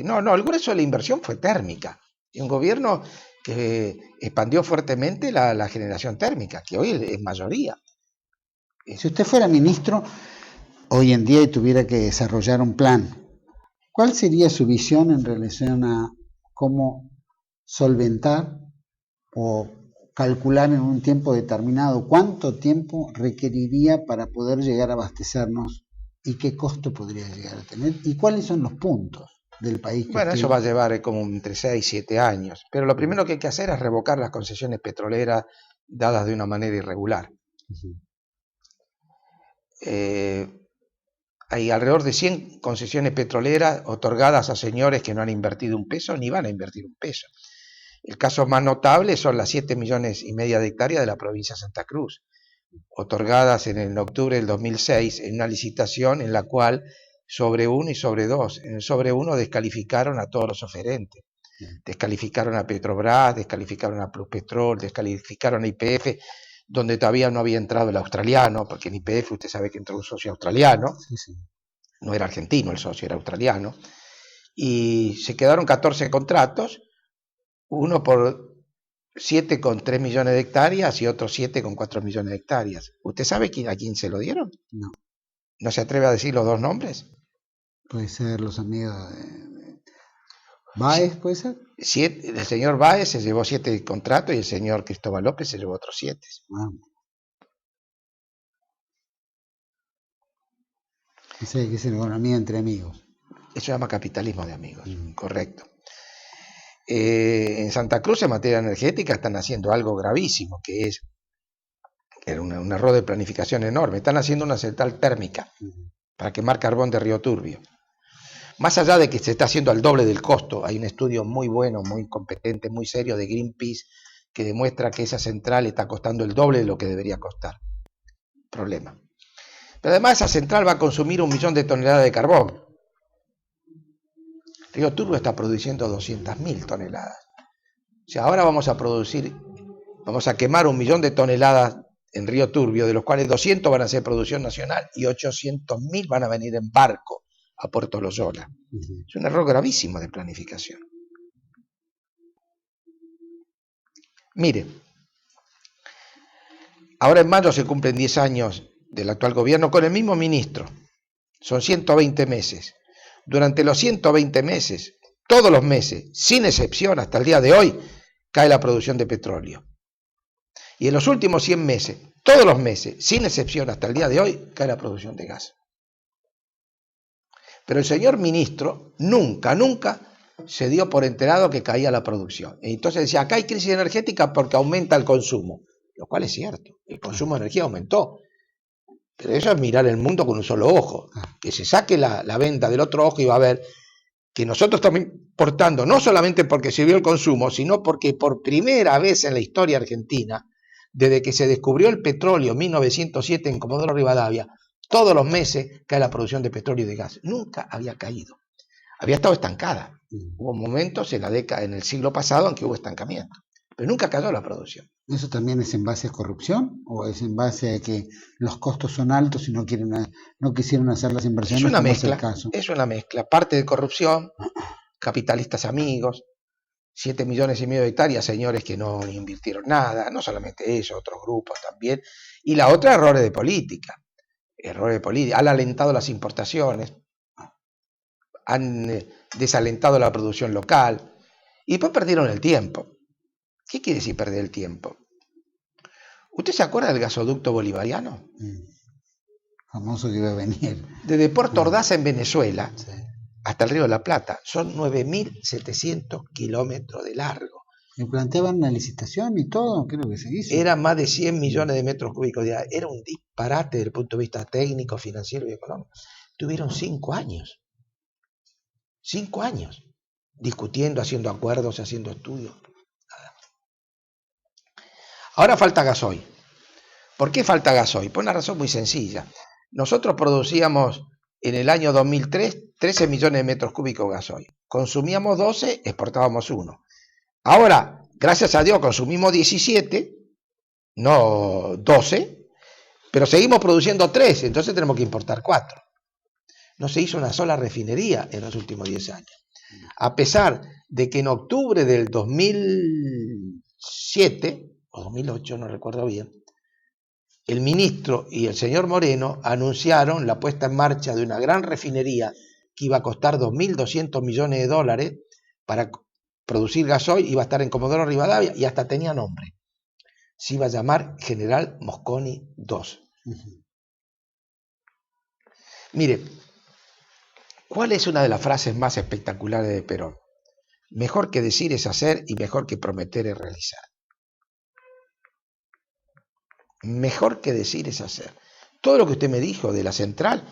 No, el grueso de la inversión fue térmica. Y un gobierno que expandió fuertemente la generación térmica, que hoy es mayoría. Si usted fuera ministro hoy en día y tuviera que desarrollar un plan, ¿cuál sería su visión en relación a cómo solventar o calcular en un tiempo determinado cuánto tiempo requeriría para poder llegar a abastecernos y qué costo podría llegar a tener y cuáles son los puntos del país que Bueno, usted... eso va a llevar como entre 6 y 7 años, pero lo primero que hay que hacer es revocar las concesiones petroleras dadas de una manera irregular. Hay alrededor de 100 concesiones petroleras otorgadas a señores que no han invertido un peso ni van a invertir un peso. El caso más notable son las 7,5 millones de hectáreas de la provincia de Santa Cruz, otorgadas en octubre del 2006 en una licitación en la cual sobre 1 y sobre 2, en el sobre 1 descalificaron a todos los oferentes, descalificaron a Petrobras, descalificaron a Pluspetrol, descalificaron a YPF, donde todavía no había entrado el australiano, porque en YPF usted sabe que entró un socio australiano, no era argentino el socio, era australiano, y se quedaron 14 contratos, uno por 7,3 millones de hectáreas y otro 7,4 millones de hectáreas. ¿Usted sabe a quién se lo dieron? No. ¿No se atreve a decir los dos nombres? Puede ser los amigos de Báez, ¿puede ser? El señor Báez se llevó 7 contratos y el señor Cristóbal López se llevó otros 7. Dice que es economía entre amigos. Eso se llama capitalismo de amigos, correcto. En Santa Cruz, en materia energética, están haciendo algo gravísimo, que es un error de planificación enorme. Están haciendo una central térmica para quemar carbón de Río Turbio. Más allá de que se está haciendo al doble del costo, hay un estudio muy bueno, muy competente, muy serio de Greenpeace que demuestra que esa central está costando el doble de lo que debería costar. Problema. Pero además esa central va a consumir 1 millón de toneladas de carbón. Río Turbio está produciendo 200.000 toneladas. O sea, ahora vamos a quemar 1 millón de toneladas en Río Turbio, de los cuales 200 van a ser producción nacional y 800.000 van a venir en barco a Puerto Loyola. Es un error gravísimo de planificación. Mire, ahora en mayo se cumplen 10 años del actual gobierno con el mismo ministro. Son 120 meses. Durante los 120 meses, todos los meses, sin excepción hasta el día de hoy, cae la producción de petróleo. Y en los últimos 100 meses, todos los meses, sin excepción hasta el día de hoy, cae la producción de gas. Pero el señor ministro nunca se dio por enterado que caía la producción. Entonces decía, acá hay crisis energética porque aumenta el consumo, lo cual es cierto, el consumo de energía aumentó. Pero eso es mirar el mundo con un solo ojo, que se saque la venda del otro ojo y va a ver que nosotros estamos importando, no solamente porque se vio el consumo, sino porque por primera vez en la historia argentina, desde que se descubrió el petróleo en 1907 en Comodoro Rivadavia, todos los meses cae la producción de petróleo y de gas. Nunca había caído. Había estado estancada. Hubo momentos en el siglo pasado en que hubo estancamiento, pero nunca cayó la producción. ¿Eso también es en base a corrupción o es en base a que los costos son altos y no quisieron hacer las inversiones? Es una mezcla, es una mezcla. Parte de corrupción, capitalistas amigos, 7,5 millones de hectáreas, señores que no invirtieron nada, no solamente eso, otros grupos también. Y la otra, errores de política. Han alentado las importaciones, han desalentado la producción local y después perdieron el tiempo. ¿Qué quiere decir perder el tiempo? ¿Usted se acuerda del gasoducto bolivariano? Famoso que iba a venir. Desde Puerto Ordaz en Venezuela hasta el Río de la Plata son 9.700 kilómetros de largo. Me planteaban una licitación y todo, creo que se hizo. Era más de 100 millones de metros cúbicos de agua. Era un disparate desde el punto de vista técnico, financiero y económico. Tuvieron 5 años. 5 años. Discutiendo, haciendo acuerdos, haciendo estudios. Nada. Ahora falta gasoil. ¿Por qué falta gasoil? Por una razón muy sencilla. Nosotros producíamos en el año 2003 13 millones de metros cúbicos de gasoil. Consumíamos 12, exportábamos 1. Ahora, Gracias a Dios consumimos 17, no 12, pero seguimos produciendo 13, entonces tenemos que importar 4. No se hizo una sola refinería en los últimos 10 años. A pesar de que en octubre del 2007, o 2008, no recuerdo bien, el ministro y el señor Moreno anunciaron la puesta en marcha de una gran refinería que iba a costar $2.200 millones para producir gasoil, iba a estar en Comodoro Rivadavia y hasta tenía nombre. Se iba a llamar General Mosconi II. Mire, ¿cuál es una de las frases más espectaculares de Perón? Mejor que decir es hacer y mejor que prometer es realizar. Mejor que decir es hacer. Todo lo que usted me dijo de la central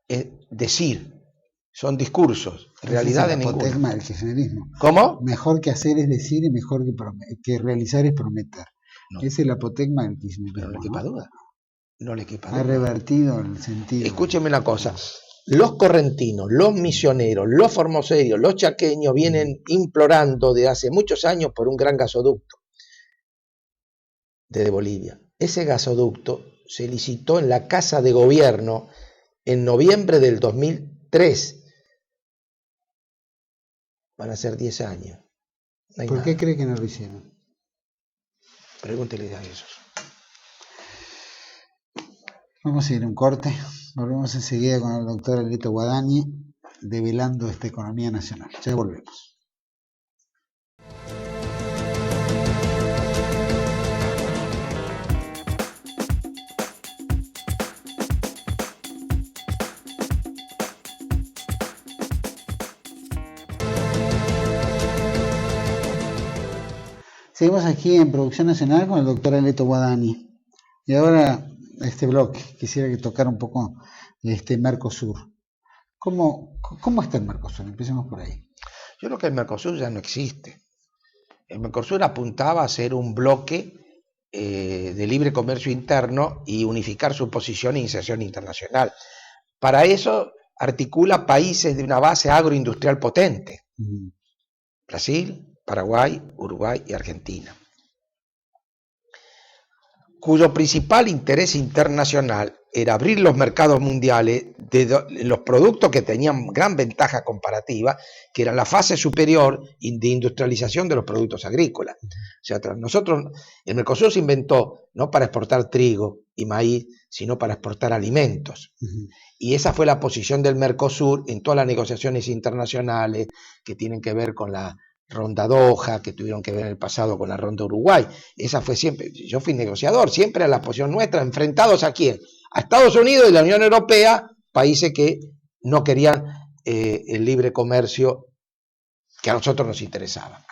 es decir, son discursos, realidad de ninguno. Es el apotegma del kirchnerismo. ¿Cómo? Mejor que hacer es decir y mejor que realizar es prometer. No. Es el apotegma del kirchnerismo. Pero no le quepa duda. No le quepa duda. Ha revertido el sentido. Escúcheme una cosa. Los correntinos, los misioneros, los formoserios, los chaqueños vienen implorando de hace muchos años por un gran gasoducto desde Bolivia. Ese gasoducto se licitó en la Casa de Gobierno en noviembre del 2003. Van a ser 10 años. No ¿Por qué cree que no lo hicieron? Pregúntele a esos. Vamos a ir a un corte. Volvemos enseguida con el doctor Alito Guadagni develando esta economía nacional. Ya volvemos. Seguimos aquí en Producción Nacional con el doctor Alito Guadagni. Y ahora, este bloque, quisiera que tocara un poco Mercosur. ¿Cómo está el Mercosur? Empecemos por ahí. Yo creo que el Mercosur ya no existe. El Mercosur apuntaba a ser un bloque de libre comercio interno y unificar su posición e inserción internacional. Para eso articula países de una base agroindustrial potente. Brasil, Paraguay, Uruguay y Argentina, cuyo principal interés internacional era abrir los mercados mundiales de los productos que tenían gran ventaja comparativa, que era la fase superior de industrialización de los productos agrícolas. O sea, nosotros, el Mercosur se inventó no para exportar trigo y maíz, sino para exportar alimentos. Y esa fue la posición del Mercosur en todas las negociaciones internacionales que tienen que ver con la Ronda Doha, que tuvieron que ver en el pasado con la Ronda Uruguay. Esa fue siempre, yo fui negociador, siempre a la posición nuestra, enfrentados ¿a quién? A Estados Unidos y la Unión Europea, países que no querían el libre comercio que a nosotros nos interesaba.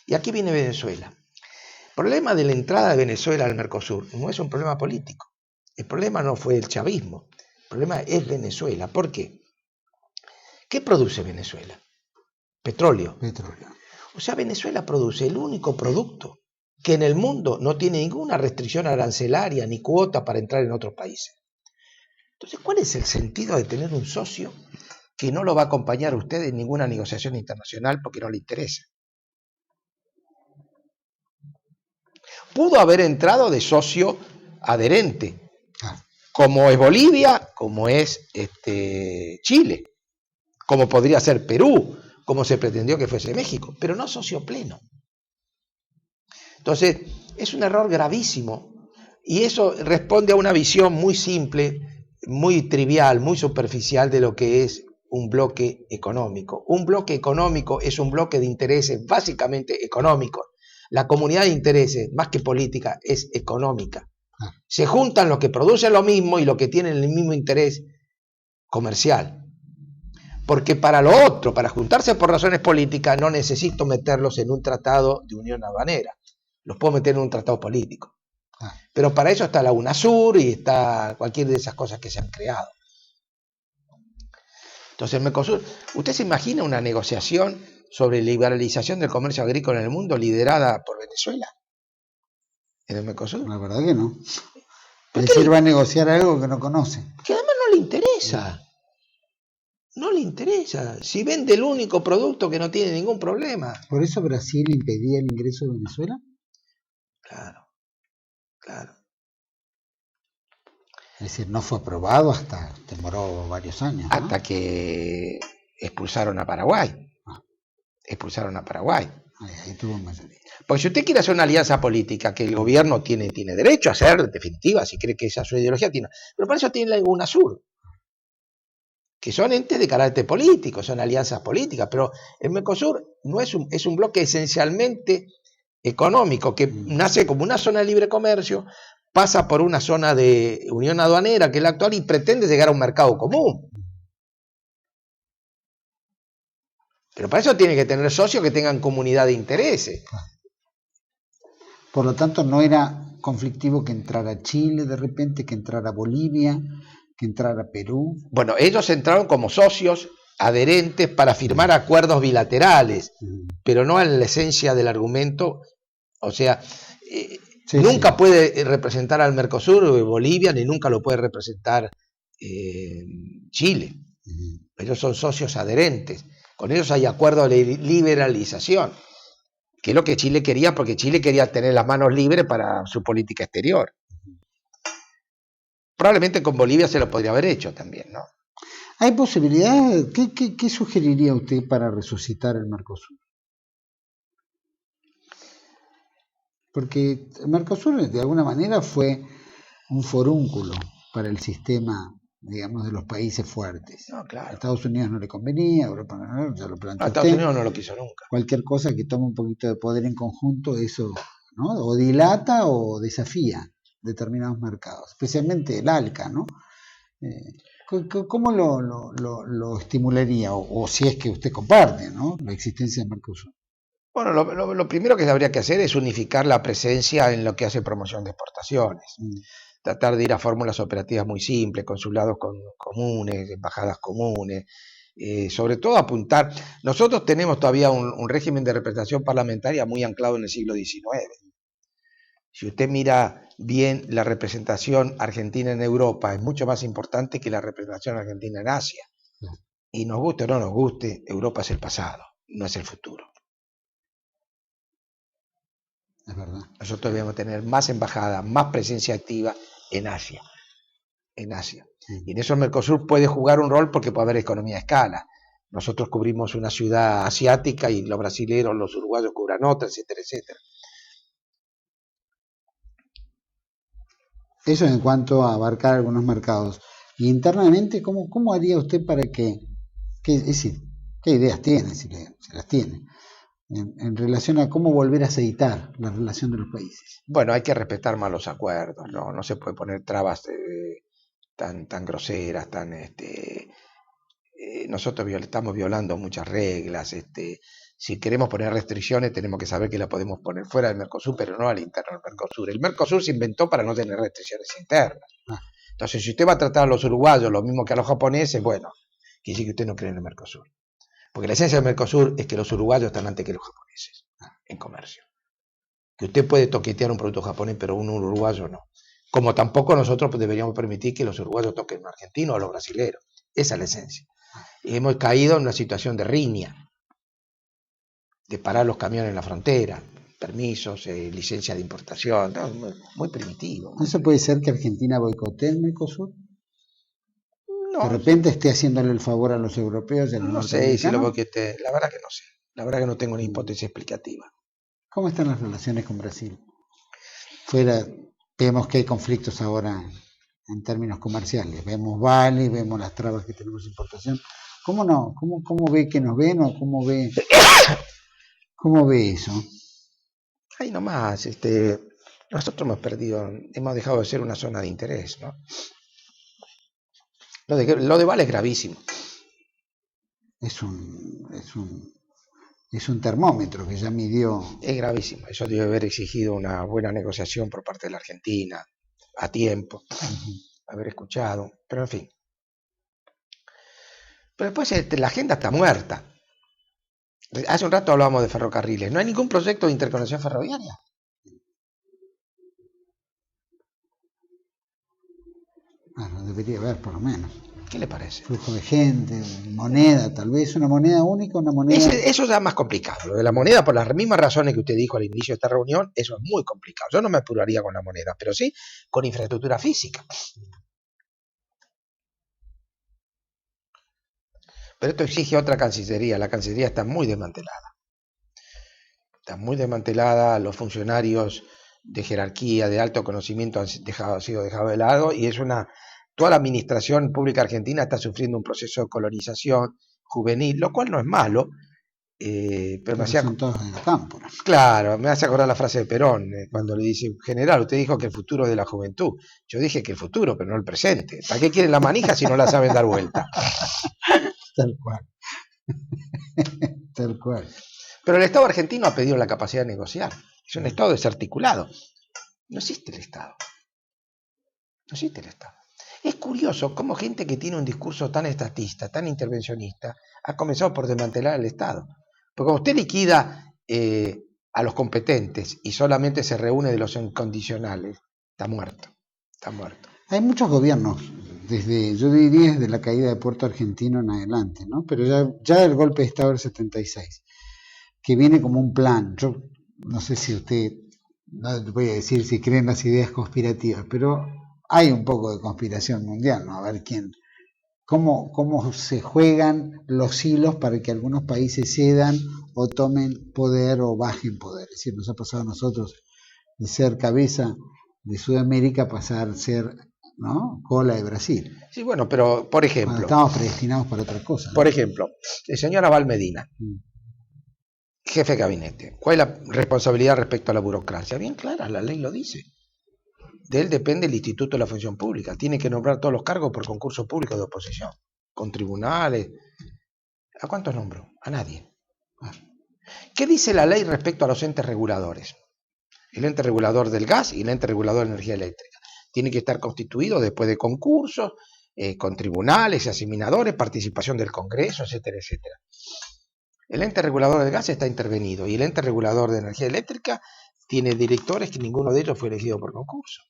Y aquí viene Venezuela. El problema de la entrada de Venezuela al Mercosur no es un problema político. El problema no fue el chavismo. El problema es Venezuela. ¿Por qué? ¿Qué produce Venezuela? Petróleo. O sea, Venezuela produce el único producto que en el mundo no tiene ninguna restricción arancelaria ni cuota para entrar en otros países. Entonces, ¿cuál es el sentido de tener un socio que no lo va a acompañar a usted en ninguna negociación internacional porque no le interesa? Pudo haber entrado de socio adherente, como es Bolivia, como es Chile, como podría ser Perú, como se pretendió que fuese México, pero no socio pleno. Entonces, es un error gravísimo y eso responde a una visión muy simple, muy trivial, muy superficial de lo que es un bloque económico. Un bloque económico es un bloque de intereses básicamente económicos. La comunidad de intereses, más que política, es económica. Se juntan los que producen lo mismo y los que tienen el mismo interés comercial. Porque para lo otro, para juntarse por razones políticas, no necesito meterlos en un tratado de unión aduanera. Los puedo meter en un tratado político. Pero para eso está la UNASUR y está cualquier de esas cosas que se han creado. Entonces, el Mercosur, ¿usted se imagina una negociación sobre liberalización del comercio agrícola en el mundo liderada por Venezuela? ¿En el Mercosur? La verdad que no. Es decir, va a negociar algo que no conoce. Que además no le interesa. No le interesa. Si vende el único producto que no tiene ningún problema. ¿Por eso Brasil impedía el ingreso de Venezuela? Claro, claro. Es decir, no fue aprobado hasta, demoró varios años, ¿no? Hasta que expulsaron a Paraguay. Expulsaron a Paraguay. Ahí tuvo mayoría. Porque si usted quiere hacer una alianza política, que el gobierno tiene derecho a hacer, en definitiva, si cree que esa es su ideología, tiene. Pero para eso tiene la UNASUR, que son entes de carácter político, son alianzas políticas, pero el Mercosur no es un bloque esencialmente económico, que nace como una zona de libre comercio, pasa por una zona de unión aduanera, que es la actual, y pretende llegar a un mercado común. Pero para eso tiene que tener socios que tengan comunidad de intereses. Por lo tanto, no era conflictivo que entrara Chile de repente, que entrara Bolivia, que entrara Perú. Bueno, ellos entraron como socios adherentes para firmar acuerdos bilaterales, pero no en la esencia del argumento. O sea, nunca puede representar al Mercosur Bolivia, ni nunca lo puede representar Chile. Ellos son socios adherentes. Con ellos hay acuerdo de liberalización, que es lo que Chile quería, porque Chile quería tener las manos libres para su política exterior. Probablemente con Bolivia se lo podría haber hecho también, ¿no? ¿Hay posibilidad? ¿Qué sugeriría usted para resucitar el Mercosur? Porque el Mercosur de alguna manera fue un forúnculo para el sistema, digamos, de los países fuertes. No, claro. A Estados Unidos no le convenía, a Europa no, ya lo planteó a Estados Unidos no lo quiso nunca. Cualquier cosa que tome un poquito de poder en conjunto, eso, ¿no? O dilata o desafía determinados mercados, especialmente el ALCA, ¿no? ¿Cómo lo estimularía? O si es que usted comparte, ¿no?, la existencia del Mercosur. Bueno, lo primero que habría que hacer es unificar la presencia en lo que hace promoción de exportaciones. Tratar de ir a fórmulas operativas muy simples, consulados comunes, embajadas comunes, sobre todo apuntar. Nosotros tenemos todavía un régimen de representación parlamentaria muy anclado en el siglo XIX. Si usted mira bien, la representación argentina en Europa es mucho más importante que la representación argentina en Asia. Y nos guste o no nos guste, Europa es el pasado, no es el futuro. Es verdad. Nosotros debemos tener más embajadas, más presencia activa en Asia. En Asia. Y en eso el Mercosur puede jugar un rol porque puede haber economía a escala. Nosotros cubrimos una ciudad asiática y los brasileños, los uruguayos cubran otra, etcétera, etcétera. Eso en cuanto a abarcar algunos mercados. Y internamente, ¿cómo haría usted para es decir, qué ideas tiene, si las tiene, en relación a cómo volver a aceitar la relación de los países? Bueno, hay que respetar más los acuerdos, no se puede poner trabas tan groseras, nosotros estamos violando muchas reglas. Si queremos poner restricciones, tenemos que saber que la podemos poner fuera del Mercosur, pero no al interno del Mercosur. El Mercosur se inventó para no tener restricciones internas. Entonces, si usted va a tratar a los uruguayos lo mismo que a los japoneses, bueno, quiere decir que usted no cree en el Mercosur. Porque la esencia del Mercosur es que los uruguayos están antes que los japoneses en comercio. Que usted puede toquetear un producto japonés, pero un uruguayo no. Como tampoco nosotros deberíamos permitir que los uruguayos toquen a un argentino o a los brasileños. Esa es la esencia. Y hemos caído en una situación de riña, de parar los camiones en la frontera, permisos, licencia de importación, muy primitivo. ¿No se puede ser que Argentina boicotee el Mercosur? No, de repente esté haciéndole el favor a los europeos y a los norteamericanos. No sé si lo boicotea, la verdad que no sé. La verdad que no tengo una hipótesis explicativa. ¿Cómo están las relaciones con Brasil? Vemos que hay conflictos ahora en términos comerciales. Vemos vales, vemos las trabas que tenemos de importación. ¿Cómo ve que nos ven o cómo ve eso? Ahí nomás, nosotros hemos dejado de ser una zona de interés, ¿no? Lo de Vale es gravísimo. Es un termómetro que ya midió. Es gravísimo. Eso debe haber exigido una buena negociación por parte de la Argentina, a tiempo, haber escuchado, pero en fin. Pero después la agenda está muerta. Hace un rato hablábamos de ferrocarriles. ¿No hay ningún proyecto de interconexión ferroviaria? Bueno, debería haber por lo menos. ¿Qué le parece? Flujo de gente, moneda, tal vez una moneda única, una moneda... Eso ya es más complicado. Lo de la moneda, por las mismas razones que usted dijo al inicio de esta reunión, eso es muy complicado. Yo no me apuraría con la moneda, pero sí con infraestructura física. Pero esto exige otra Cancillería. La Cancillería está muy desmantelada. Está muy desmantelada, los funcionarios de jerarquía, de alto conocimiento han sido dejados de lado y toda la administración pública argentina está sufriendo un proceso de colonización juvenil, lo cual no es malo, pero me hacía... Son todos en el campo. Claro, me hace acordar la frase de Perón, cuando le dice, general, usted dijo que el futuro es de la juventud. Yo dije que el futuro, pero no el presente. ¿Para qué quieren la manija si no la saben dar vuelta? Tal cual. Tal cual. Pero el Estado argentino ha pedido la capacidad de negociar. Es un Estado desarticulado. No existe el Estado. No existe el Estado. Es curioso cómo gente que tiene un discurso tan estatista, tan intervencionista, ha comenzado por desmantelar el Estado. Porque cuando usted liquida a los competentes y solamente se reúne de los incondicionales, está muerto. Está muerto. Hay muchos gobiernos, yo diría desde la caída de Puerto Argentino en adelante, ¿no? Pero ya el golpe de Estado del 76, que viene como un plan. Yo no sé si usted, no voy a decir si creen las ideas conspirativas, pero hay un poco de conspiración mundial, ¿no? A ver cómo se juegan los hilos para que algunos países cedan o tomen poder o bajen poder. Es decir, nos ha pasado a nosotros de ser cabeza de Sudamérica a pasar a ser, ¿no?, cola de Brasil. Sí, bueno, pero por ejemplo... Cuando estamos predestinados para otra cosa, ¿no? Por ejemplo, el señor Abal Medina, jefe de gabinete. ¿Cuál es la responsabilidad respecto a la burocracia? Bien clara, la ley lo dice. De él depende el Instituto de la Función Pública. Tiene que nombrar todos los cargos por concurso público de oposición, con tribunales. ¿A cuántos nombró? A nadie. ¿Qué dice la ley respecto a los entes reguladores? El ente regulador del gas y el ente regulador de energía eléctrica. Tiene que estar constituido después de concursos, con tribunales y aseminadores, participación del Congreso, etcétera, etcétera. El ente regulador del gas está intervenido y el ente regulador de energía eléctrica tiene directores que ninguno de ellos fue elegido por concurso.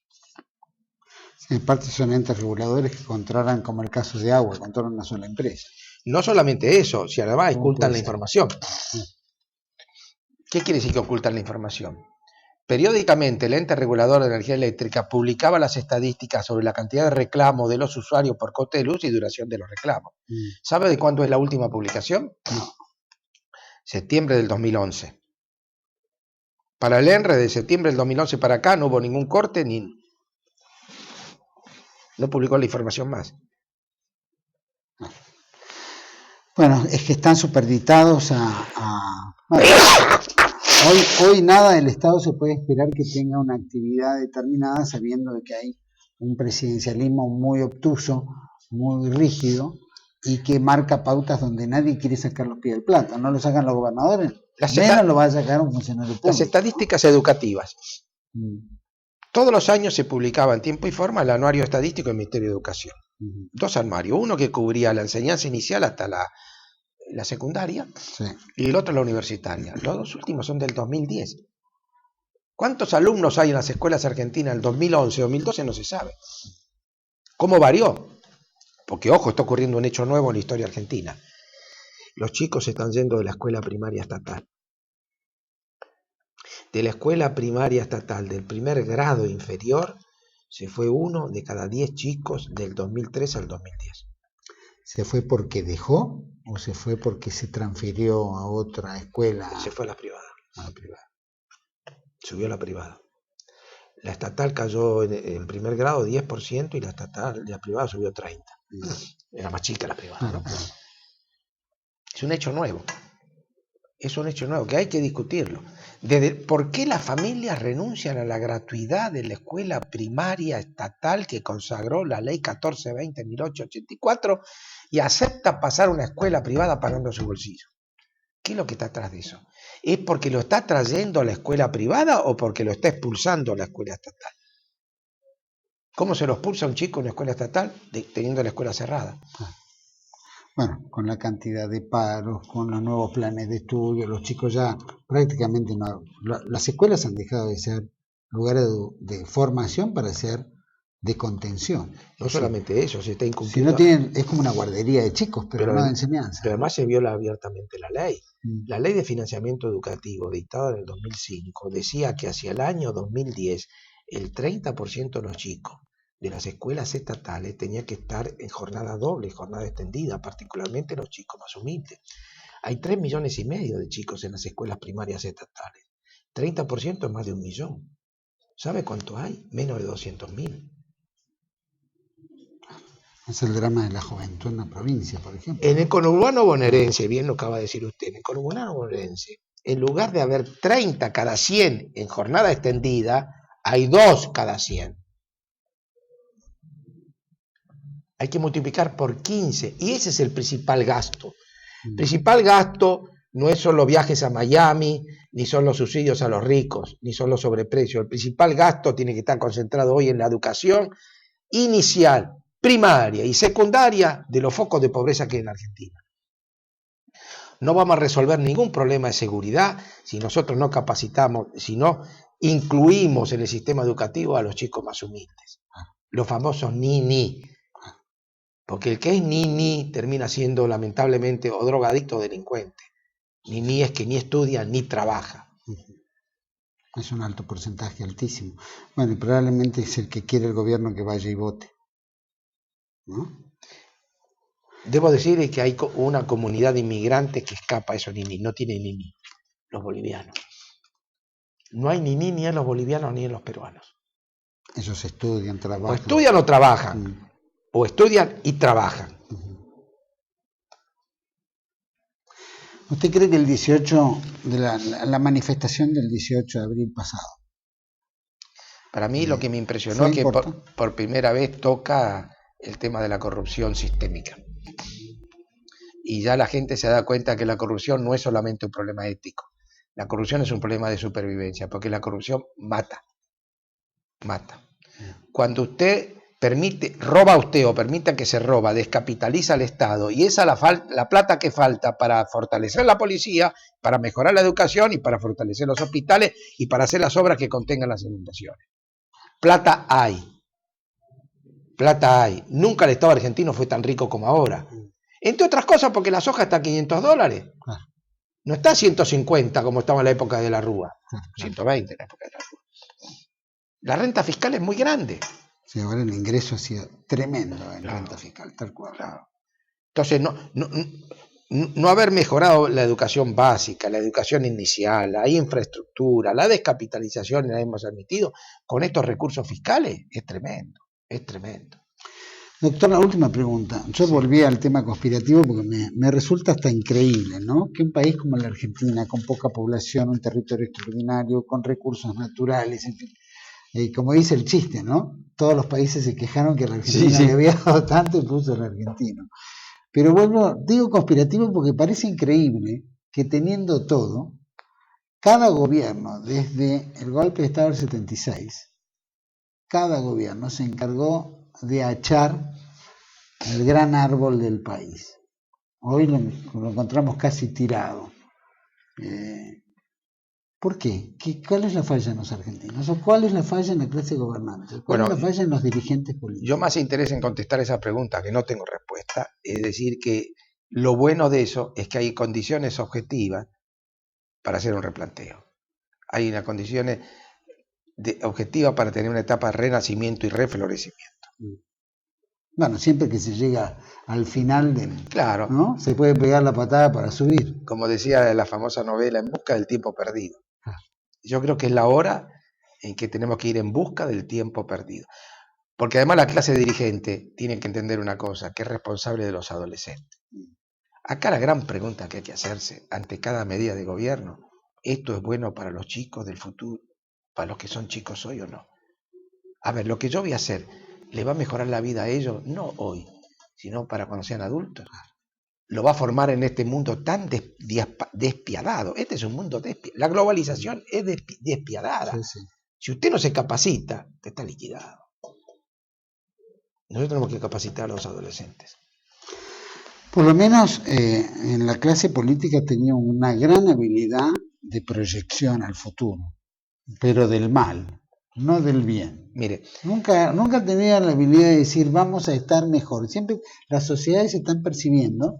En parte son entes reguladores que controlan, como el caso de agua, controlan una sola empresa. No solamente eso, si además ocultan la información. ¿Qué quiere decir que ocultan la información? Periódicamente el ente regulador de energía eléctrica publicaba las estadísticas sobre la cantidad de reclamos de los usuarios por coste de luz y duración de los reclamos. ¿Sabe de cuándo es la última publicación? No. Septiembre del 2011. Para el ENRE, de septiembre del 2011 para acá no hubo ningún corte, no publicó la información más. Bueno, es que están superditados bueno, hoy nada del Estado se puede esperar que tenga una actividad determinada sabiendo de que hay un presidencialismo muy obtuso, muy rígido y que marca pautas donde nadie quiere sacar los pies del plato. No lo sacan los gobernadores, menos lo va a sacar un funcionario público. Las estadísticas educativas. Todos los años se publicaba en tiempo y forma el anuario estadístico del Ministerio de Educación. Dos anuarios, uno que cubría la enseñanza inicial hasta la secundaria, sí, y el otro la universitaria. Los dos últimos son del 2010. ¿Cuántos alumnos hay en las escuelas argentinas en el 2011, 2012? No se sabe. ¿Cómo varió? Porque, ojo, está ocurriendo un hecho nuevo en la historia argentina. Los chicos se están yendo de la escuela primaria estatal. De la escuela primaria estatal del primer grado inferior se fue 1 de cada 10 chicos del 2003 al 2010. ¿Se fue porque dejó o se fue porque se transfirió a otra escuela? Se fue a la privada. Subió a la privada. La estatal cayó en primer grado 10% y la privada subió 30%. Era más chica la privada, ¿no? Es un hecho nuevo. Es un hecho nuevo que hay que discutirlo. ¿Por qué las familias renuncian a la gratuidad de la escuela primaria estatal que consagró la ley 1420 de 1884 y acepta pasar a una escuela privada pagando su bolsillo? ¿Qué es lo que está atrás de eso? ¿Es porque lo está trayendo a la escuela privada o porque lo está expulsando a la escuela estatal? ¿Cómo se lo expulsa a un chico en una escuela estatal teniendo la escuela cerrada? Bueno, con la cantidad de paros, con los nuevos planes de estudio, los chicos ya prácticamente no. Las escuelas han dejado de ser lugares de formación para ser de contención. No solamente eso, se está Si incumpliendo. no tienen, es como una guardería de chicos, pero no de enseñanza. Pero además se viola abiertamente la ley. La ley de financiamiento educativo, dictada en el 2005, decía que hacia el año 2010 el 30% de los chicos de las escuelas estatales tenía que estar en jornada doble, jornada extendida, particularmente los chicos más humildes. Hay 3,5 millones de chicos en las escuelas primarias estatales. 30% es más de 1 millón. ¿Sabe cuánto hay? Menos de 200.000. Es el drama de la juventud en la provincia, por ejemplo. En el conurbano bonaerense, bien lo acaba de decir usted, en el conurbano bonaerense, en lugar de haber 30 cada 100 en jornada extendida, hay 2 cada 100. Hay que multiplicar por 15 y ese es el principal gasto. El principal gasto no es solo viajes a Miami, ni son los subsidios a los ricos, ni son los sobreprecios. El principal gasto tiene que estar concentrado hoy en la educación inicial, primaria y secundaria de los focos de pobreza que hay en Argentina. No vamos a resolver ningún problema de seguridad si nosotros no capacitamos, si no incluimos en el sistema educativo a los chicos más humildes. Los famosos ni. Porque el que es ni termina siendo lamentablemente o drogadicto o delincuente. Ni es que ni estudia ni trabaja. Es un alto porcentaje, altísimo. Bueno, y probablemente es el que quiere el gobierno que vaya y vote, ¿no? Debo decir que hay una comunidad de inmigrantes que escapa a esos ni, no tiene ni, los bolivianos. No hay ni en los bolivianos ni en los peruanos. Ellos estudian, trabajan. O estudian o trabajan. O estudian y trabajan. ¿Usted cree que el 18, de la manifestación del 18 de abril pasado? Para mí lo que me impresionó es que por primera vez toca el tema de la corrupción sistémica. Y ya la gente se da cuenta que la corrupción no es solamente un problema ético. La corrupción es un problema de supervivencia, porque la corrupción mata. Cuando usted roba usted o permita que se roba, descapitaliza al Estado, y esa la plata que falta para fortalecer la policía, para mejorar la educación y para fortalecer los hospitales y para hacer las obras que contengan las inundaciones. Plata hay. Nunca el Estado argentino fue tan rico como ahora. Entre otras cosas porque la soja está a $500. No está a 150 como estaba en la época de la Rúa. 120 en la época de la Rúa. La renta fiscal es muy grande. Sí, ahora el ingreso ha sido tremendo en renta fiscal, tal cual. Claro. Entonces, no haber mejorado la educación básica, la educación inicial, la infraestructura, la descapitalización, la hemos admitido, con estos recursos fiscales, es tremendo. Doctor, la última pregunta. Yo volví al tema conspirativo porque me resulta hasta increíble, ¿no? Que un país como la Argentina, con poca población, un territorio extraordinario, con recursos naturales, en fin, como dice el chiste, ¿no? Todos los países se quejaron que la Argentina le había dado tanto y puso el argentino. Pero digo conspirativo porque parece increíble que teniendo todo, cada gobierno, desde el golpe de Estado del 76, cada gobierno se encargó de achar el gran árbol del país. Hoy lo encontramos casi tirado. ¿Por qué? ¿Cuál es la falla en los argentinos? ¿O cuál es la falla en la clase gobernante? ¿Cuál es la falla en los dirigentes políticos? Yo más interés en contestar esa pregunta, que no tengo respuesta, es decir, que lo bueno de eso es que hay condiciones objetivas para hacer un replanteo. Hay unas condiciones objetivas para tener una etapa de renacimiento y reflorecimiento. Bueno, siempre que se llega al final claro, ¿no? Se puede pegar la patada para subir. Como decía la famosa novela, En busca del tiempo perdido. Yo creo que es la hora en que tenemos que ir en busca del tiempo perdido. Porque además la clase dirigente tiene que entender una cosa, que es responsable de los adolescentes. Acá la gran pregunta que hay que hacerse ante cada medida de gobierno, ¿esto es bueno para los chicos del futuro? ¿Para los que son chicos hoy o no? A ver, lo que yo voy a hacer, ¿le va a mejorar la vida a ellos? No hoy, sino para cuando sean adultos. Lo va a formar en este mundo tan despiadado. Este es un mundo despiadado. La globalización es despiadada. Sí. Si usted no se capacita, usted está liquidado. Nosotros tenemos que capacitar a los adolescentes. Por lo menos en la clase política tenía una gran habilidad de proyección al futuro, pero del mal. no del bien. Mire, Nunca han tenido la habilidad de decir vamos a estar mejor. Siempre las sociedades están percibiendo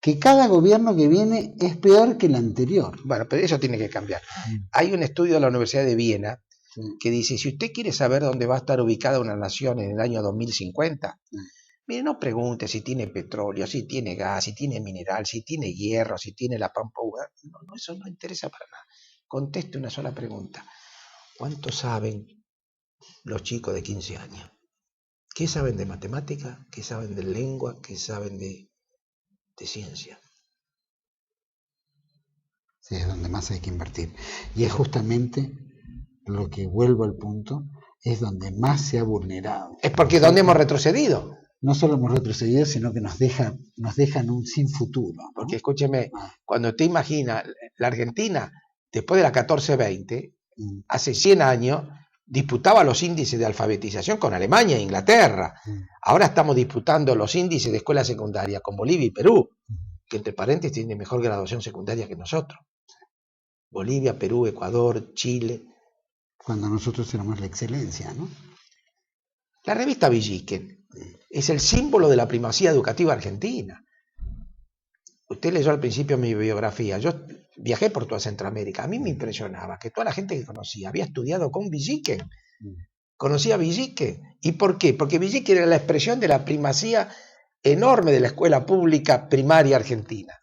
que cada gobierno que viene es peor que el anterior. bueno, pero eso tiene que cambiar. Hay un estudio de la Universidad de Viena que dice, si usted quiere saber dónde va a estar ubicada una nación en el año 2050, mire, no pregunte si tiene petróleo, si tiene gas, si tiene mineral, si tiene hierro, si tiene la pampa. No, eso no interesa para nada. Conteste una sola pregunta. ¿Cuánto saben los chicos de 15 años? ¿Qué saben de matemática? ¿Qué saben de lengua? ¿Qué saben de ciencia? Sí, es donde más hay que invertir. Y es justamente lo que, vuelvo al punto, es donde más se ha vulnerado. Es porque es donde hemos retrocedido. No solo hemos retrocedido, sino que nos dejan un sin futuro, ¿no? Porque escúcheme, cuando usted imagina la Argentina, después de la 1420, hace 100 años, disputaba los índices de alfabetización con Alemania e Inglaterra. Ahora estamos disputando los índices de escuela secundaria con Bolivia y Perú, que entre paréntesis tiene mejor graduación secundaria que nosotros. Bolivia, Perú, Ecuador, Chile. Cuando nosotros éramos la excelencia, ¿no? La revista Villiquen es el símbolo de la primacía educativa argentina. Usted leyó al principio mi biografía. Yo viajé por toda Centroamérica. A mí me impresionaba que toda la gente que conocía había estudiado con Villiquen. Conocía a Villiquen. ¿Y por qué? Porque Villiquen era la expresión de la primacía enorme de la escuela pública primaria argentina.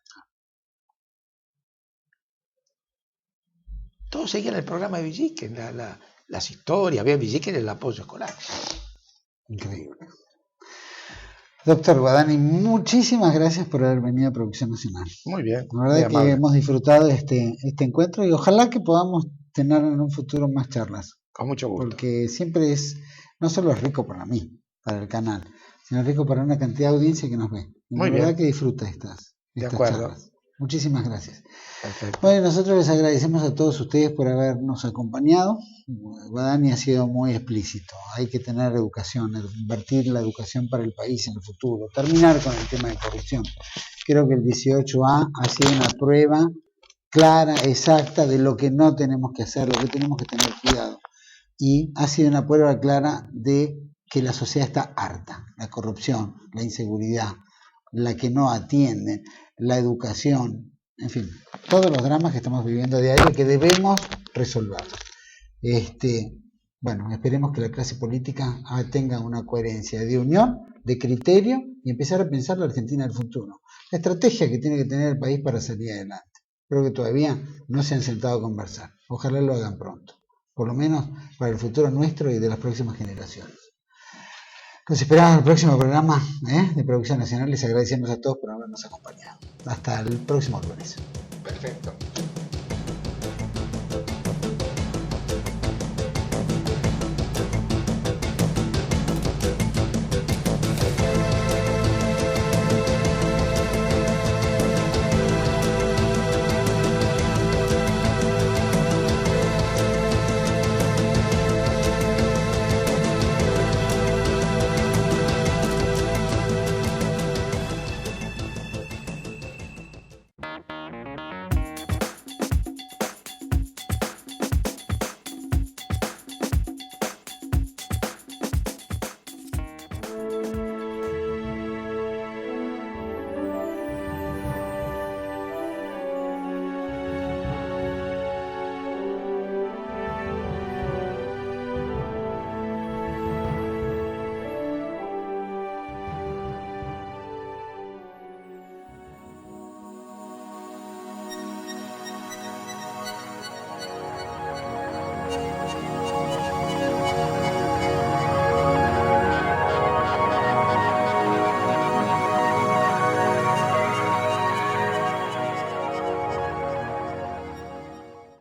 Todos seguían el programa de Villiquen, las historias, había Villiquen en el apoyo escolar. Increíble. Doctor Guadani, muchísimas gracias por haber venido a Producción Nacional. Muy bien. La verdad que hemos disfrutado de este encuentro y ojalá que podamos tener en un futuro más charlas. Con mucho gusto. Porque siempre no solo es rico para mí, para el canal, sino rico para una cantidad de audiencia que nos ve. Y Muy la verdad bien. que disfruta estas charlas. Muchísimas gracias. Perfecto. Bueno, nosotros les agradecemos a todos ustedes por habernos acompañado. Guadani ha sido muy explícito. Hay que tener educación, invertir la educación para el país en el futuro, terminar con el tema de corrupción. Creo que el 18A ha sido una prueba clara, exacta de lo que no tenemos que hacer, lo que tenemos que tener cuidado. Y ha sido una prueba clara de que la sociedad está harta. La corrupción, la inseguridad, la que no atienden, la educación, en fin, todos los dramas que estamos viviendo a diario que debemos resolver. Bueno, esperemos que la clase política tenga una coherencia de unión, de criterio y empezar a pensar la Argentina del futuro. La estrategia que tiene que tener el país para salir adelante. Creo que todavía no se han sentado a conversar. Ojalá lo hagan pronto, por lo menos para el futuro nuestro y de las próximas generaciones. Nos esperamos en el próximo programa de Producción Nacional. Les agradecemos a todos por habernos acompañado. Hasta el próximo lunes. Perfecto.